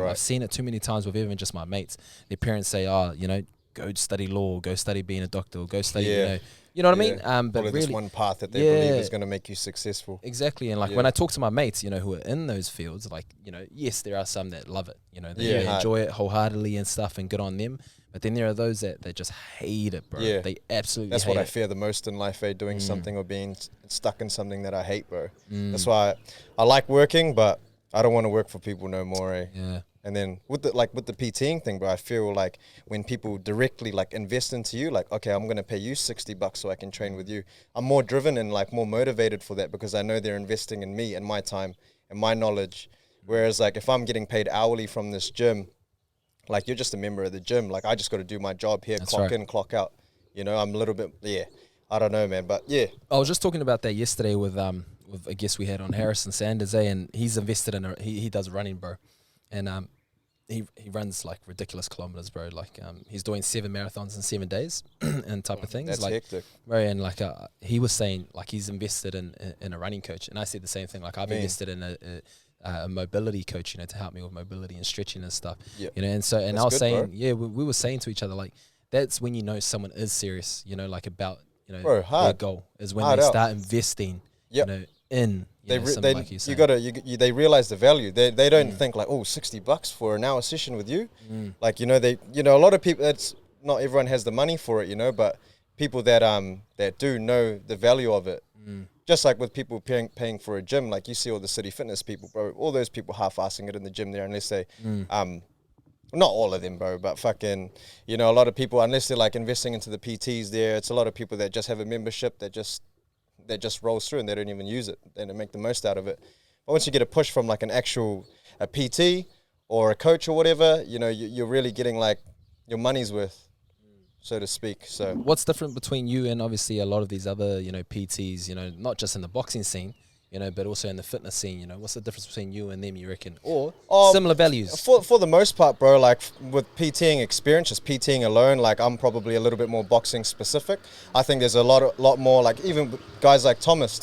I've seen it too many times with even just my mates. Their parents say, you know, go study law, go study being a doctor, or go study, you know what I mean? But really, this one path that they believe is going to make you successful. Exactly. And like when I talk to my mates, you know, who are in those fields, like, you know, yes, there are some that love it, you know, they enjoy it wholeheartedly and stuff, and good on them. But then there are those that just hate it, bro. Yeah. They absolutely That's hate what I it. fear the most in life, doing something or being stuck in something that I hate, bro. That's why I like working, but I don't want to work for people no more, Yeah. And then with the PTing thing, bro, I feel like when people directly like invest into you, like, okay, I'm going to pay you $60 so I can train with you. I'm more driven and like more motivated for that because I know they're investing in me and my time and my knowledge. Whereas like if I'm getting paid hourly from this gym, like you're just a member of the gym. Like I just got to do my job here, clock in, clock out. You know, I'm a little bit, I don't know, man, but yeah. I was just talking about that yesterday with a guest we had on, Harrison Sanders, and he's invested in he does running, bro, and he runs like ridiculous kilometers, bro. Like he's doing 7 marathons in 7 days and type of things. That's like, hectic, bro. And like he was saying, like he's invested in a running coach, and I said the same thing. Like I've invested in a mobility coach, you know, to help me with mobility and stretching and stuff. Yep. You know, and so and that's I was saying, bro. We were saying to each other, like that's when you know someone is serious, you know, like about their goal is when they start investing, you know, in. They they realize the value. They don't think like, oh, $60 for an hour session with you. Like, you know, a lot of people, it's not everyone has the money for it, you know, but people that do know the value of it. Just like with people paying for a gym, like you see all the City Fitness people, bro, all those people half-assing it in the gym there unless they, not all of them, bro, but fucking, you know, a lot of people, unless they're like investing into the PTs there, it's a lot of people that just have a membership that just rolls through and they don't even use it. They don't make the most out of it. But once you get a push from like a PT or a coach or whatever, you know, you're really getting like your money's worth, so to speak. So what's different between you and obviously a lot of these other, you know, PTs, you know, not just in the boxing scene, you know, but also in the fitness scene, you know, what's the difference between you and them, you reckon? Or similar values? For the most part, bro, like with PTing experience, just PTing alone, like I'm probably a little bit more boxing specific. I think there's a lot more, like even guys like Thomas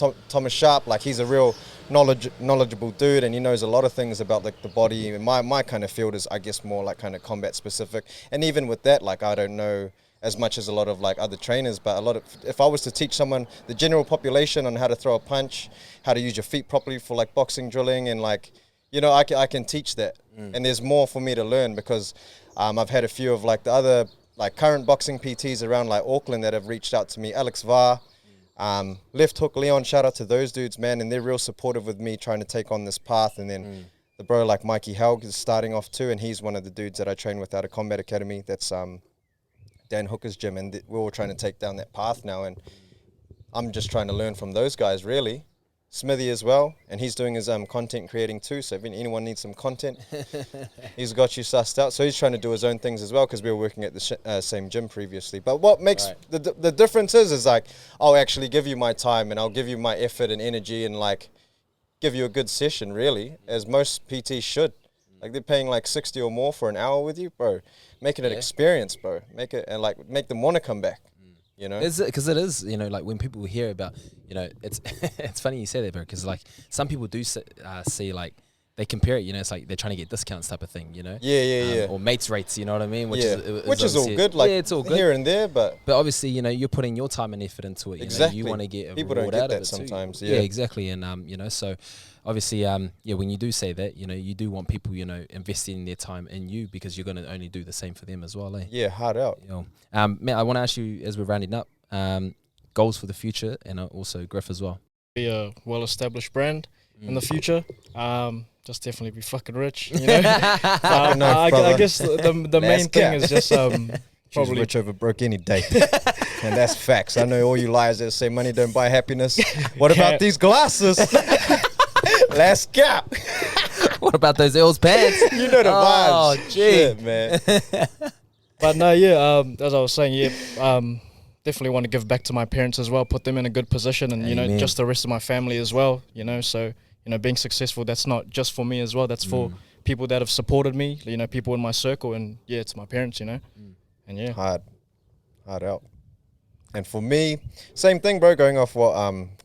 Sharp, like he's a real knowledgeable dude and he knows a lot of things about like the body. And my kind of field is, I guess, more like kind of combat specific. And even with that, like I don't know as much as a lot of like other trainers, but if I was to teach someone, the general population, on how to throw a punch, how to use your feet properly for like boxing drilling, and like, you know, I can teach that. And there's more for me to learn because I've had a few of like the other like current boxing PTs around like Auckland that have reached out to me. Alex Var, Left Hook Leon, shout out to those dudes, man, and they're real supportive with me trying to take on this path. And then the bro like Mikey Helg is starting off too, and he's one of the dudes that I train with out of Combat Academy. That's Dan Hooker's gym, and we're all trying to take down that path now, and I'm just trying to learn from those guys, really. Smithy as well, and he's doing his content creating too, so if anyone needs some content, he's got you sussed out. So he's trying to do his own things as well, because we were working at the same gym previously. But what makes the difference is like, I'll actually give you my time, and I'll give you my effort and energy, and like give you a good session, really, as most PTs should. Like they're paying like 60 or more for an hour with you, bro. Make it an experience, bro. Make it, and like make them want to come back. You know, because it is, you know, like when people hear about, you know, it's it's funny you say that, bro, because like some people do see like they compare it, you know, it's like they're trying to get discounts type of thing, you know. Yeah. Or mates rates, you know what I mean? Which is all good. Like it's all good here and there, but obviously, you know, you're putting your time and effort into it. Exactly. You want to get a people reward don't get out that of it sometimes. too. Yeah, exactly. And you know, so obviously, when you do say that, you know, you do want people, you know, investing their time in you, because you're going to only do the same for them as well, eh? Yeah, hard out. You know, man, I want to ask you, as we're rounding up, goals for the future, and also Griff as well. Be a well-established brand in the future. Just definitely be fucking rich, you know. I guess the main thing is just probably rich over broke any day. And that's facts. I know all you liars that say money don't buy happiness. What about these glasses? Let's go. What about those L's pants? You know the vibes. Oh, gee. Shit, man. But no, as I was saying, definitely want to give back to my parents as well, put them in a good position, and, you know, just the rest of my family as well, you know. So, you know, being successful, that's not just for me as well, that's for people that have supported me, you know, people in my circle, and it's my parents, you know. And hard out. And for me, same thing, bro, going off what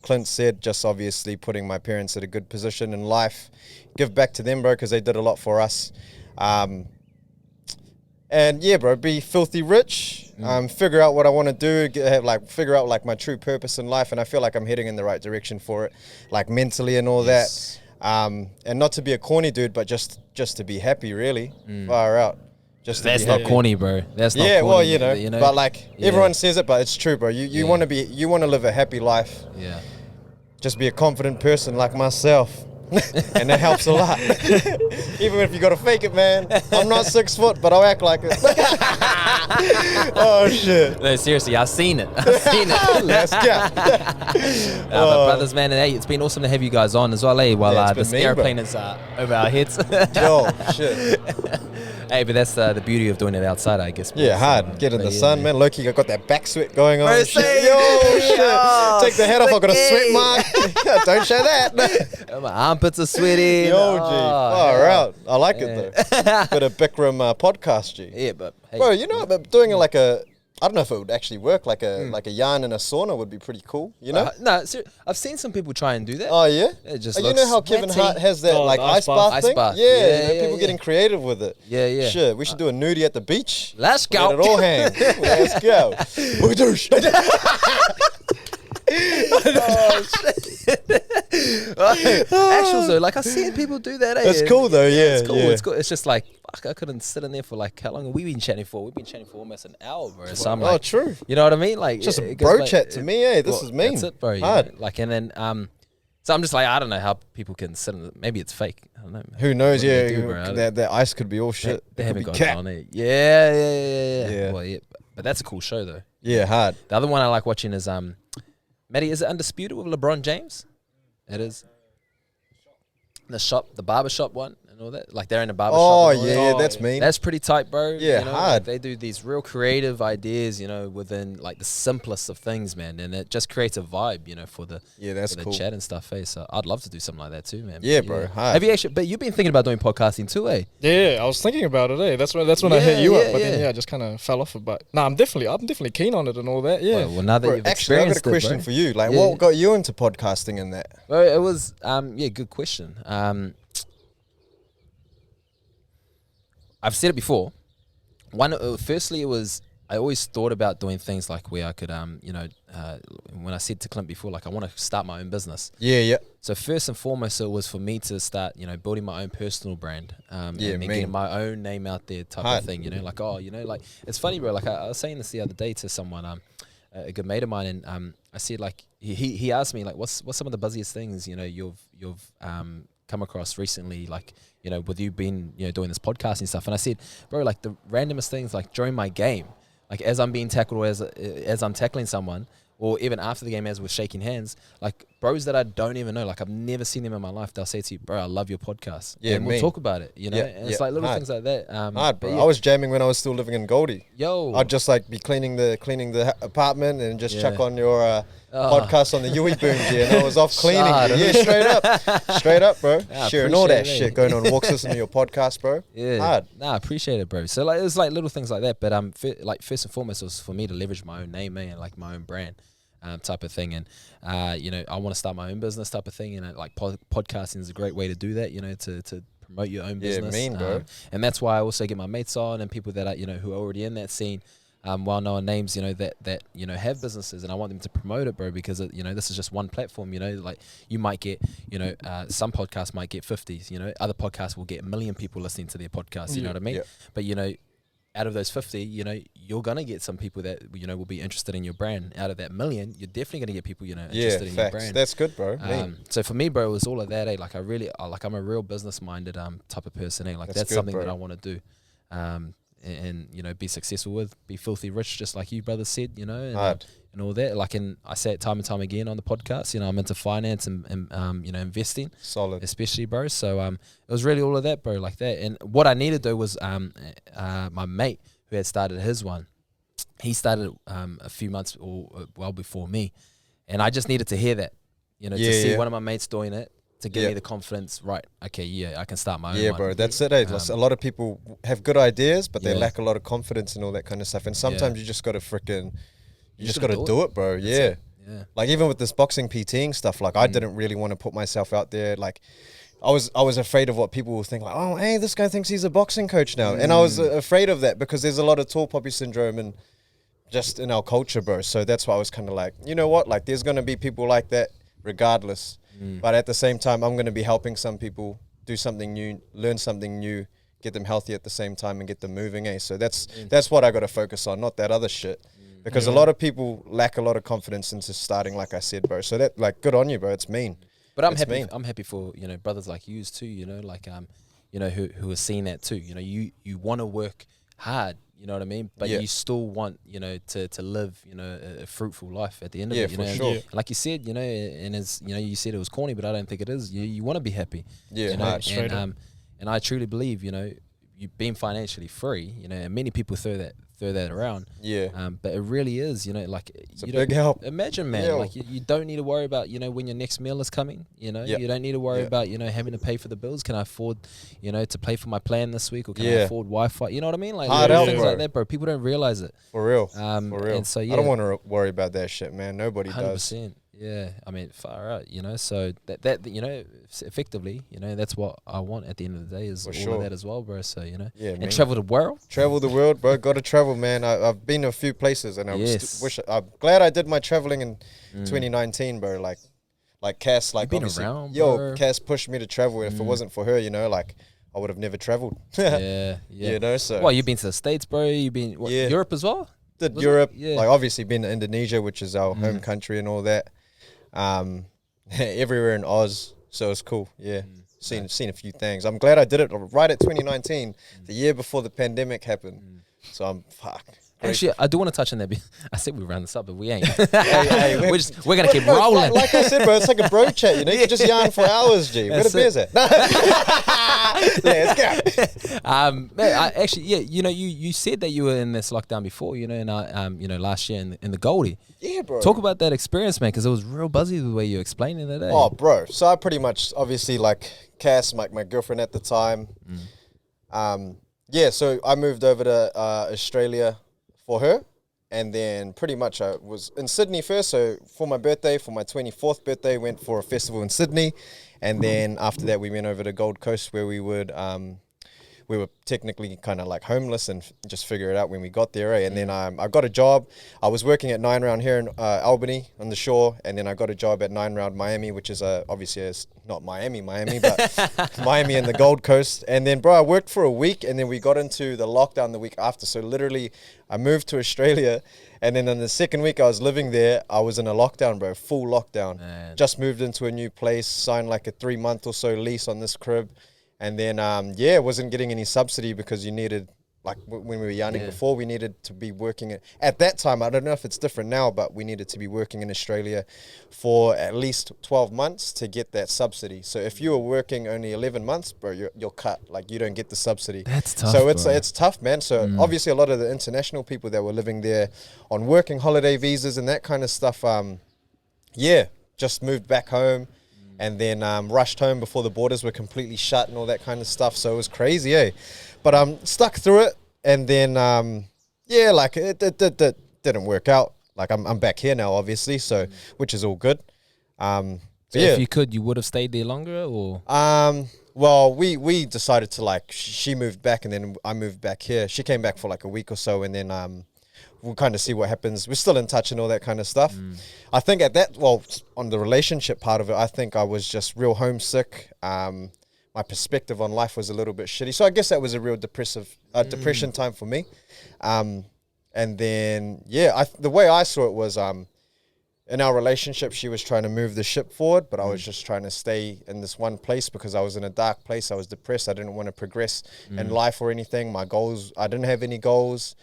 Clint said, just obviously putting my parents at a good position in life, give back to them, bro, because they did a lot for us. And yeah, bro, be filthy rich, figure out what I want to do, figure out like my true purpose in life, and I feel like I'm heading in the right direction for it, like mentally and all that. And not to be a corny dude, but just to be happy, really. Far out. That's not corny, bro. That's not corny. Yeah, well, you know, but like everyone says it, but it's true, bro. You want to live a happy life. Yeah. Just be a confident person like myself. And that helps a lot. Even if you got to fake it, man. I'm not 6 foot, but I'll act like it. Oh, shit. No, seriously, I've seen it. Let's go. But brothers, man, and hey, it's been awesome to have you guys on as well, while it's this been me, airplane is over our heads. Yo, shit. Hey, but that's the beauty of doing it outside, I guess. Yeah, hard. Get in the sun, man. Loki, I got that back sweat going on. Bro, Shit. say- Yo, shit. Oh, Take the head off. I got a sweat sticky. mark. Don't show that. My armpits are sweaty. Yo, G. Far out. I like it, though. Bit of Bikram podcast, G. Yeah, but hey, Bro, you know, but doing it like a, I don't know if it would actually work, like a yarn in a sauna would be pretty cool, you know? no, I've seen some people try and do that. Oh, yeah? It just Oh, you looks know how Kevin sweaty. Hart has that Oh, like the ice ice bath. bath Ice thing? bath. Yeah, Yeah, you know, yeah, people yeah. getting creative with it. Yeah, yeah. Shit, we should do a nudie at the beach. Let's Let go. it all hang. Let's go. Actuals though, like I see people do that. That's cool though, yeah. It's cool. yeah. It's cool. It's just like fuck. I couldn't sit in there for like how long have we been chatting for? We've been chatting for almost an hour, bro. So I'm Oh, like, true. you know what I mean? Like Just a it goes bro like- chat to me, eh? This well, is mean. That's it, bro. you Hard. know? Like and then so I'm just like I don't know how people can sit in. Maybe it's fake. I don't know. Who knows? What do Yeah, they do, bro? I don't- that ice could be all shit. They It could haven't be got cat. it on it. Yeah. Yeah. Well, yeah. But that's a cool show though. Yeah, hard. The other one I like watching is Matty, is it Undisputed with LeBron James? It is. The barber shop one and all that. Like they're in a barber Oh, shop. and all that. yeah, Oh, that's yeah. mean. That's pretty tight, bro. Yeah, you know, hard. Like they do these real creative ideas, you know, within like the simplest of things, man, and it just creates a vibe, you know, for the Yeah, that's for the cool. chat and stuff. Hey, so I'd love to do something like that too, man. Yeah, But bro, hard. Have you actually? But you've been thinking about doing podcasting too, eh? Yeah, I was thinking about it. That's when I hit Yeah, you yeah, up, but then yeah. I just kind of fell off it. But I'm definitely keen on it and all that. Yeah. Well, now that Bro, you've actually, I got a experienced question it, for you. Like, Yeah. what got you into podcasting and that? Well, it was yeah, good question. I've said it before. Firstly, it was I always thought about doing things like where I could, you know, when I said to Clint before, like I want to start my own business. Yeah, yeah. So first and foremost, it was for me to start, you know, building my own personal brand, Yeah, and then mean. getting my own name out there, type Hard. of thing. You know, like oh, you know, like it's funny, bro. Like I was saying this the other day to someone, a good mate of mine, and I said like he asked me like what's some of the busiest things you know you've come across recently, like you know with you being you know doing this podcast and stuff. And I said, bro, like the randomest things, like during my game, like as I'm being tackled or as I'm tackling someone, or even after the game as we're shaking hands, like bros that I don't even know, like I've never seen them in my life, they'll say to you, bro, I love your podcast. Yeah, and we'll mean. talk about it, you know. Yeah, and it's yeah, like little hard. things like that. Hard, but bro. yeah. I was jamming when I was still living in Goldie. Yo, I'd just like be cleaning the apartment and just Yeah. chuck on your Oh. podcast on the Yui Boom, G, and I was off cleaning. Shut. Yeah, straight up, bro. Yeah, Sharing all that appreciate it, shit, going on walks, listening to your podcast, bro. Yeah, Hard. Nah, I appreciate it, bro. So like, it was like little things like that. But like first and foremost, it was for me to leverage my own name, man, and like my own brand, type of thing. And you know, I want to start my own business, type of thing. And like podcasting is a great way to do that. You know, to promote your own Yeah, business. mean, bro. And that's why I also get my mates on and people that are you know who are already in that scene. Well-known names, you know that you know have businesses, and I want them to promote it, bro. Because you know this is just one platform. You know, like you might get, you know, some podcasts might get 50s. You know, other podcasts will get 1 million people listening to their podcast. You know what I mean? Yeah. But you know, out of those 50, you know, you're gonna get some people that you know will be interested in your brand. Out of that 1 million, you're definitely gonna get people you know Yeah, interested in your facts. brand. That's good, bro. Mean. So for me, bro, it was all of that. Like I really, like I'm a real business-minded type of person. Like That's that's good, something bro. that I want to do. And you know be successful with, be filthy rich, just like you brothers said, you know, Hard. and all that. Like, and I say it time and time again on the podcast. You know, I'm into finance and you know investing, Solid. especially, bro. So it was really all of that, bro, like that. And what I needed though was my mate who had started his one. He started a few months or well before me, and I just needed to hear that, you know, Yeah, to see yeah. one of my mates doing it. To give Yeah. me the confidence, right? Okay, yeah, I can start my own. Yeah, one. bro, that's it. Eh? A lot of people have good ideas, but they Yeah. lack a lot of confidence and all that kind of stuff. And sometimes you just got to freaking, you just got gotta to do it, bro. That's Yeah. it. Yeah. Like even with this boxing PTing stuff, like I didn't really want to put myself out there. Like I was afraid of what people will think. Like, oh, hey, this guy thinks he's a boxing coach now, and I was afraid of that because there's a lot of tall poppy syndrome and just in our culture, bro. So that's why I was kind of like, you know what? Like, there's gonna be people like that regardless. But at the same time, I'm gonna be helping some people do something new, learn something new, get them healthy at the same time, and get them moving. So that's what I got to focus on, not that other shit. Because a lot of people lack a lot of confidence into starting, like I said, bro. So that, like, good on you, bro. It's mean. But I'm It's happy. mean. I'm happy for brothers like yous too. Who are seeing that too. You want to work hard. You know what I mean? But you still want to live a fruitful life at the end of it. For sure. And like you said, and as you said it was corny, but I don't think it is. You want to be happy. And I truly believe you being financially free. And many people throw that around. But it really is. It's a big help. Imagine, man. Like you don't need to worry about when your next meal is coming. You don't need to worry about having to pay for the bills. Can I afford to pay for my plan this week, or can I afford Wi-Fi? You know what I mean? Like things like that, bro. People don't realize it. For real. And so I don't want to worry about that shit, man. Nobody 100%. does. Yeah, I mean, far out, so that effectively, that's what I want at the end of the day is all of that as well, bro. So, and travel the world. Travel the world, bro. Got to travel, man. I've been to a few places, and I'm glad I did my traveling in 2019, bro. Like Cass, like been obviously, around, bro. Cass pushed me to travel. If it wasn't for her, I would have never traveled. Yeah. So. Well, you've been to the States, bro. You've been Europe as well. Did Europe, like obviously been to Indonesia, which is our home country and all that. Everywhere in Oz, so it's cool. Seen a few things. I'm glad I did it right at 2019, the year before the pandemic happened. So I'm Actually, I do want to touch on that. I said we round this up, but we ain't. We're gonna keep rolling. Like I said, bro, it's like a bro chat. You can just yarn for hours, G. Where the beers at? Let's go. You said that you were in this lockdown before, and last year in the Goldie. Yeah, bro. Talk about that experience, man, because it was real buzzy the way you explained it today. Oh, bro. So I pretty much, obviously, like Cass, my girlfriend at the time. So I moved over to Australia for her, and then pretty much I was in Sydney first. So for my birthday, for my 24th birthday, went for a festival in Sydney, and then after that we went over to Gold Coast, where we were technically kind of like homeless and just figure it out when we got there. And then I got a job. I was working at 9 Round here in Albany on the shore, and then I got a job at 9 Round Miami, which is obviously it's not Miami, but Miami and the Gold Coast. And then, bro, I worked for a week, and then we got into the lockdown the week after. So literally, I moved to Australia, and then in the second week I was living there, I was in a lockdown, bro, full lockdown. Man. Just moved into a new place, signed like a 3-month or so lease on this crib. And then, wasn't getting any subsidy because you needed, like when we were young before, we needed to be working at that time. I don't know if it's different now, but we needed to be working in Australia for at least 12 months to get that subsidy. So if you were working only 11 months, bro, you're cut. Like you don't get the subsidy. That's tough. So it's tough, man. So obviously a lot of the international people that were living there on working holiday visas and that kind of stuff, just moved back home. And then rushed home before the borders were completely shut and all that kind of stuff. So it was crazy, But stuck through it. And then, it didn't work out. Like I'm back here now, obviously. So which is all good. So if you could, you would have stayed there longer, or? Well, we decided to she moved back, and then I moved back here. She came back for like a week or so, and then we'll kind of see what happens. We're still in touch and all that kind of stuff. I think on the relationship part of it, I think I was just real homesick. My perspective on life was a little bit shitty. So I guess that was a real depression time for me. And then, the way I saw it was in our relationship, she was trying to move the ship forward, but I was just trying to stay in this one place because I was in a dark place. I was depressed. I didn't want to progress in life or anything. My goals, I didn't have any goals.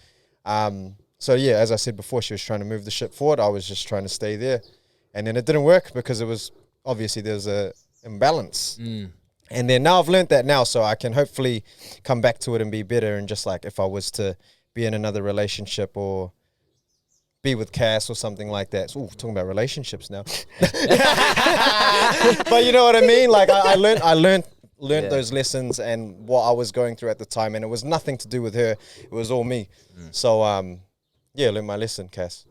So as I said before, she was trying to move the ship forward. I was just trying to stay there. And then it didn't work because it was, obviously there's a imbalance. And then now I've learned that now, so I can hopefully come back to it and be better. And just like if I was to be in another relationship or be with Cass or something like that. Ooh, talking about relationships now. But you know what I mean? Like I learned those lessons and what I was going through at the time, and it was nothing to do with her. It was all me. So learn my lesson, Cass.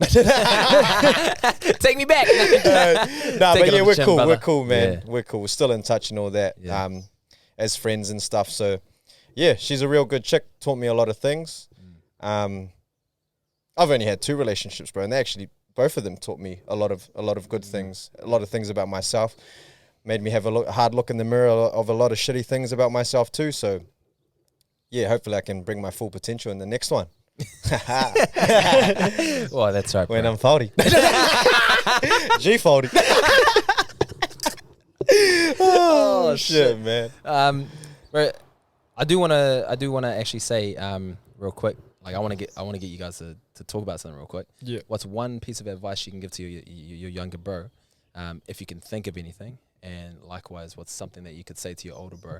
Take me back. We're cool. We're cool, man. Yeah. We're cool. We're still in touch and all that, as friends and stuff. So she's a real good chick. Taught me a lot of things. I've only had 2 relationships, bro, and they actually both of them taught me a lot of good things. A lot of things about myself. Made me have a hard look in the mirror of a lot of shitty things about myself too. So hopefully I can bring my full potential in the next one. Well, that's right, bro. When I'm 40. G40. Oh shit, man. Bro, I do wanna actually say real quick. Like I wanna get you guys to talk about something real quick. Yeah. What's one piece of advice you can give to your younger bro, if you can think of anything? And likewise, what's something that you could say to your older bro?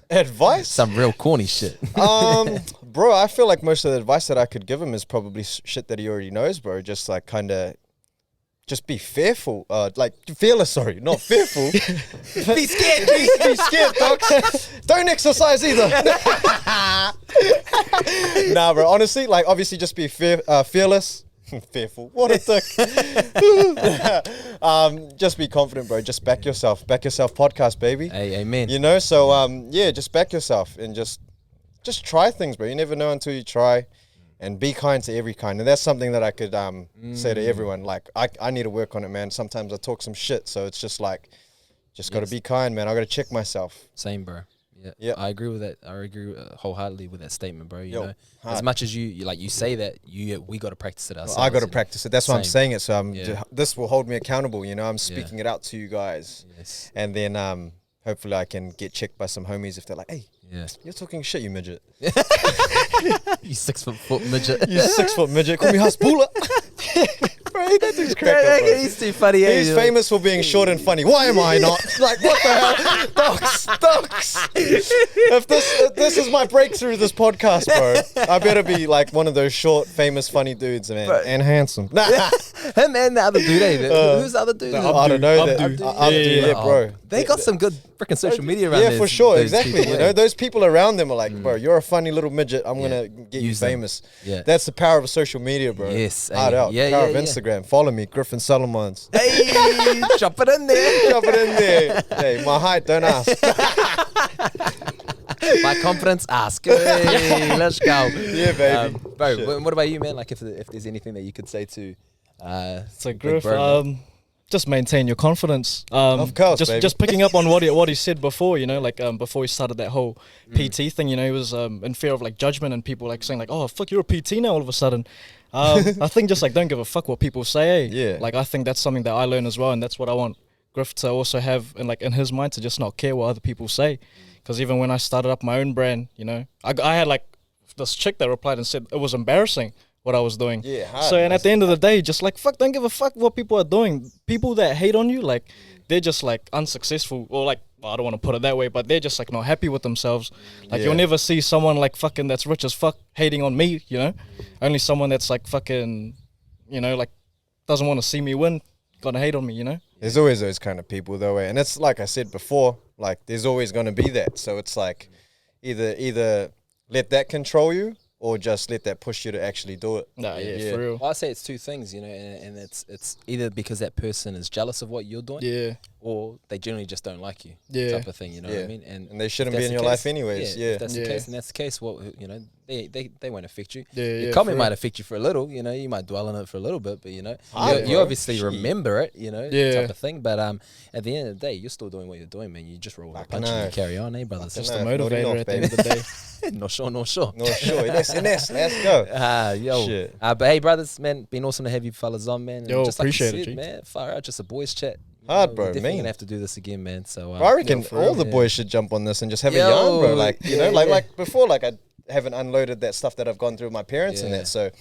Advice? Some real corny shit. Bro, I feel like most of the advice that I could give him is probably shit that he already knows, bro. Just like kind of, just be fearful. Like fearless, sorry, not fearful. Be scared. Be scared, dogs. Don't exercise either. Nah, bro. Honestly, like obviously, just be fearless. Fearful. What a dick. Just be confident, bro. Just back yourself. Back yourself podcast, baby. Hey, amen. You know, so yeah, just back yourself and just try things, bro. You never know until you try. And be kind to every kind. And that's something that I could say to everyone. Like, I need to work on it, man. Sometimes I talk some shit. So it's just like, just got to be kind, man. I got to check myself. Same, bro. Yeah, Yep. I agree with that. I agree wholeheartedly with that statement, bro. You know, hard. as much as you say that, we got to practice it ourselves. I got to practice it. That's why I'm saying it. So this will hold me accountable. You know, I'm speaking it out to you guys. Yes. And then hopefully I can get checked by some homies if they're like, hey, you're talking shit, you midget. You 6 foot midget. You 6 foot midget. Call me Haspula. Bro, that dude's crack up, bro. He's too funny. He's famous for being short and funny. Why am I not? Like, what the hell? Docs. If this is my breakthrough, this podcast, bro, I better be like one of those short, famous, funny dudes, man. Bro. And handsome. Nah. Him and the other dude, who's the other dude? I don't know. Abdu. Yeah, bro. They got some good freaking social media around Yeah, for sure. those Exactly. people, You know, those people around them are like, bro, you're a funny little midget. I'm going to get you Use them. famous. Yeah. That's the power of social media, bro. Yes. Hard out. Yeah, Power yeah, of Instagram. Follow me, Griff and Salomonsz. Hey, chop it in there. Drop it in there. Hey, my height, don't ask. My confidence, ask. Hey, let's go. Yeah, baby. Bro, Shit. what about you, man? Like, if there's anything that you could say to, So big Griff, bro, man? just maintain your confidence. Of course, baby. Just picking up on what he said before, you know, like before he started that whole PT thing, you know, he was in fear of like judgment and people like saying like, oh fuck, you're a PT now all of a sudden. I think just like don't give a fuck what people say. Yeah. Like I think that's something that I learned as well, and that's what I want Griff to also have in his mind, to just not care what other people say. Because even when I started up my own brand, you know, I had like this chick that replied and said it was embarrassing what I was doing. Yeah, hard. So and at the end of the day, just like fuck, don't give a fuck what people are doing. People that hate on you, like they're just like unsuccessful, or like, well, I don't want to put it that way, but they're just like not happy with themselves. Like you'll never see someone like fucking that's rich as fuck hating on me, you know. Only someone that's like fucking, you know, like doesn't want to see me win gonna hate on me, you know. There's always those kind of people though, and it's like I said before, like there's always going to be that. So it's like either let that control you or just let that push you to actually do it. Nah, yeah, for real. Well, I say it's two things, you know, and it's either because that person is jealous of what you're doing, Yeah. or they generally just don't like you, Yeah. type of thing, you know what I mean? And they shouldn't if be that's in the your case, life anyways. Yeah. If that's the Yeah. case, and that's the case, well, you know, they won't affect you. Yeah, Your yeah, comment for might real. affect you for a little, you know, you might dwell on it for a little bit, but you know, Hard, you bro. obviously Shit. remember it, you know, Yeah. type of thing. But at the end of the day, you're still doing what you're doing, man. You just roll with the punch and you know. carry on, brothers. Just No, a not motivator enough, at the end of the day. No sure, no sure. No, sure. Let's go. Yo. Shit. But hey, brothers, man, been awesome to have you fellas on, man. And Yo, just like you appreciate it, said, G. man. Far out, just a boys chat. Hard, We're bro, definitely mean. gonna have to do this again, man. So I reckon for all real. the boys should jump on this and just have a Yo, yarn, bro. Like, you know, yeah. like before, like I haven't unloaded that stuff that I've gone through with my parents and Yeah. that. So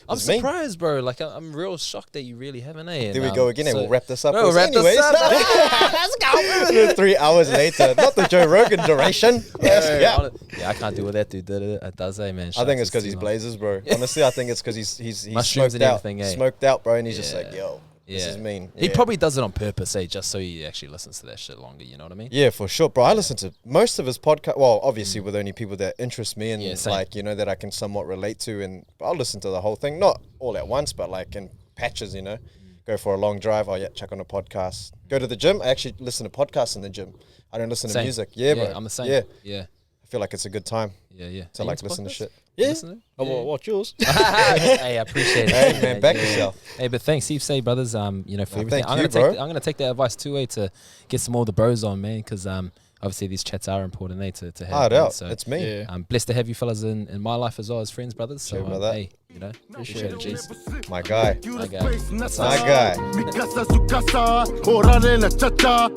I'm it's me. surprised, bro. Like I'm real shocked that you really haven't, eh? There we go again, and we'll wrap this up. We'll boys. wrap this Anyways, up. Let's go. 3 hours later, not the Joe Rogan duration. Yeah. Yeah, I can't do what that dude did. It does, eh, man. I think it's Shucks, because he's too much. blazers, bro. Honestly, I think it's because he's Mushrooms smoked and out, everything, eh? smoked out, bro, and he's just Yeah. like, yo, this Yeah. is mean. He Yeah. probably does it on purpose, eh? Just so he actually listens to that shit longer. You know what I mean? Yeah, for sure, bro. I listen to most of his podcast. Well, obviously with only people that interest me and Yeah, same. like, you know, that I can somewhat relate to, and I'll listen to the whole thing, not all at once, but like in patches, you know. Go for a long drive. Oh yeah, check on a podcast. Go to the gym. I actually listen to podcasts in the gym. I don't listen to Same. music. Yeah, bro. I'm the same. Yeah, Yeah. I feel like it's a good time Yeah. Yeah. to Are you like into listen to podcasts? shit. Yeah. Listening? Oh, well, what yours? Hey, I appreciate it. Hey, man, back Yeah. yourself. Hey, but thanks, Steve. Say, brothers. You know, for Oh, everything. thank you, bro. I'm gonna take that advice too, eh, to get some more of the bros on, man, because obviously these chats are important, eh, to have. Hard man. out. So It's me. Yeah. I'm blessed to have you fellas in my life as well as friends, brothers. So, Sure, brother. hey, you know, appreciate it, G's. My guy. My guy. My guy. Mi casa, su casa, ora nella cha-cha,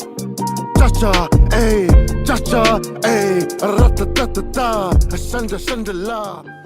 cha-cha. Ay, cha-cha, ay, ra-ta-ta-ta-ta, sanda, sanda, la.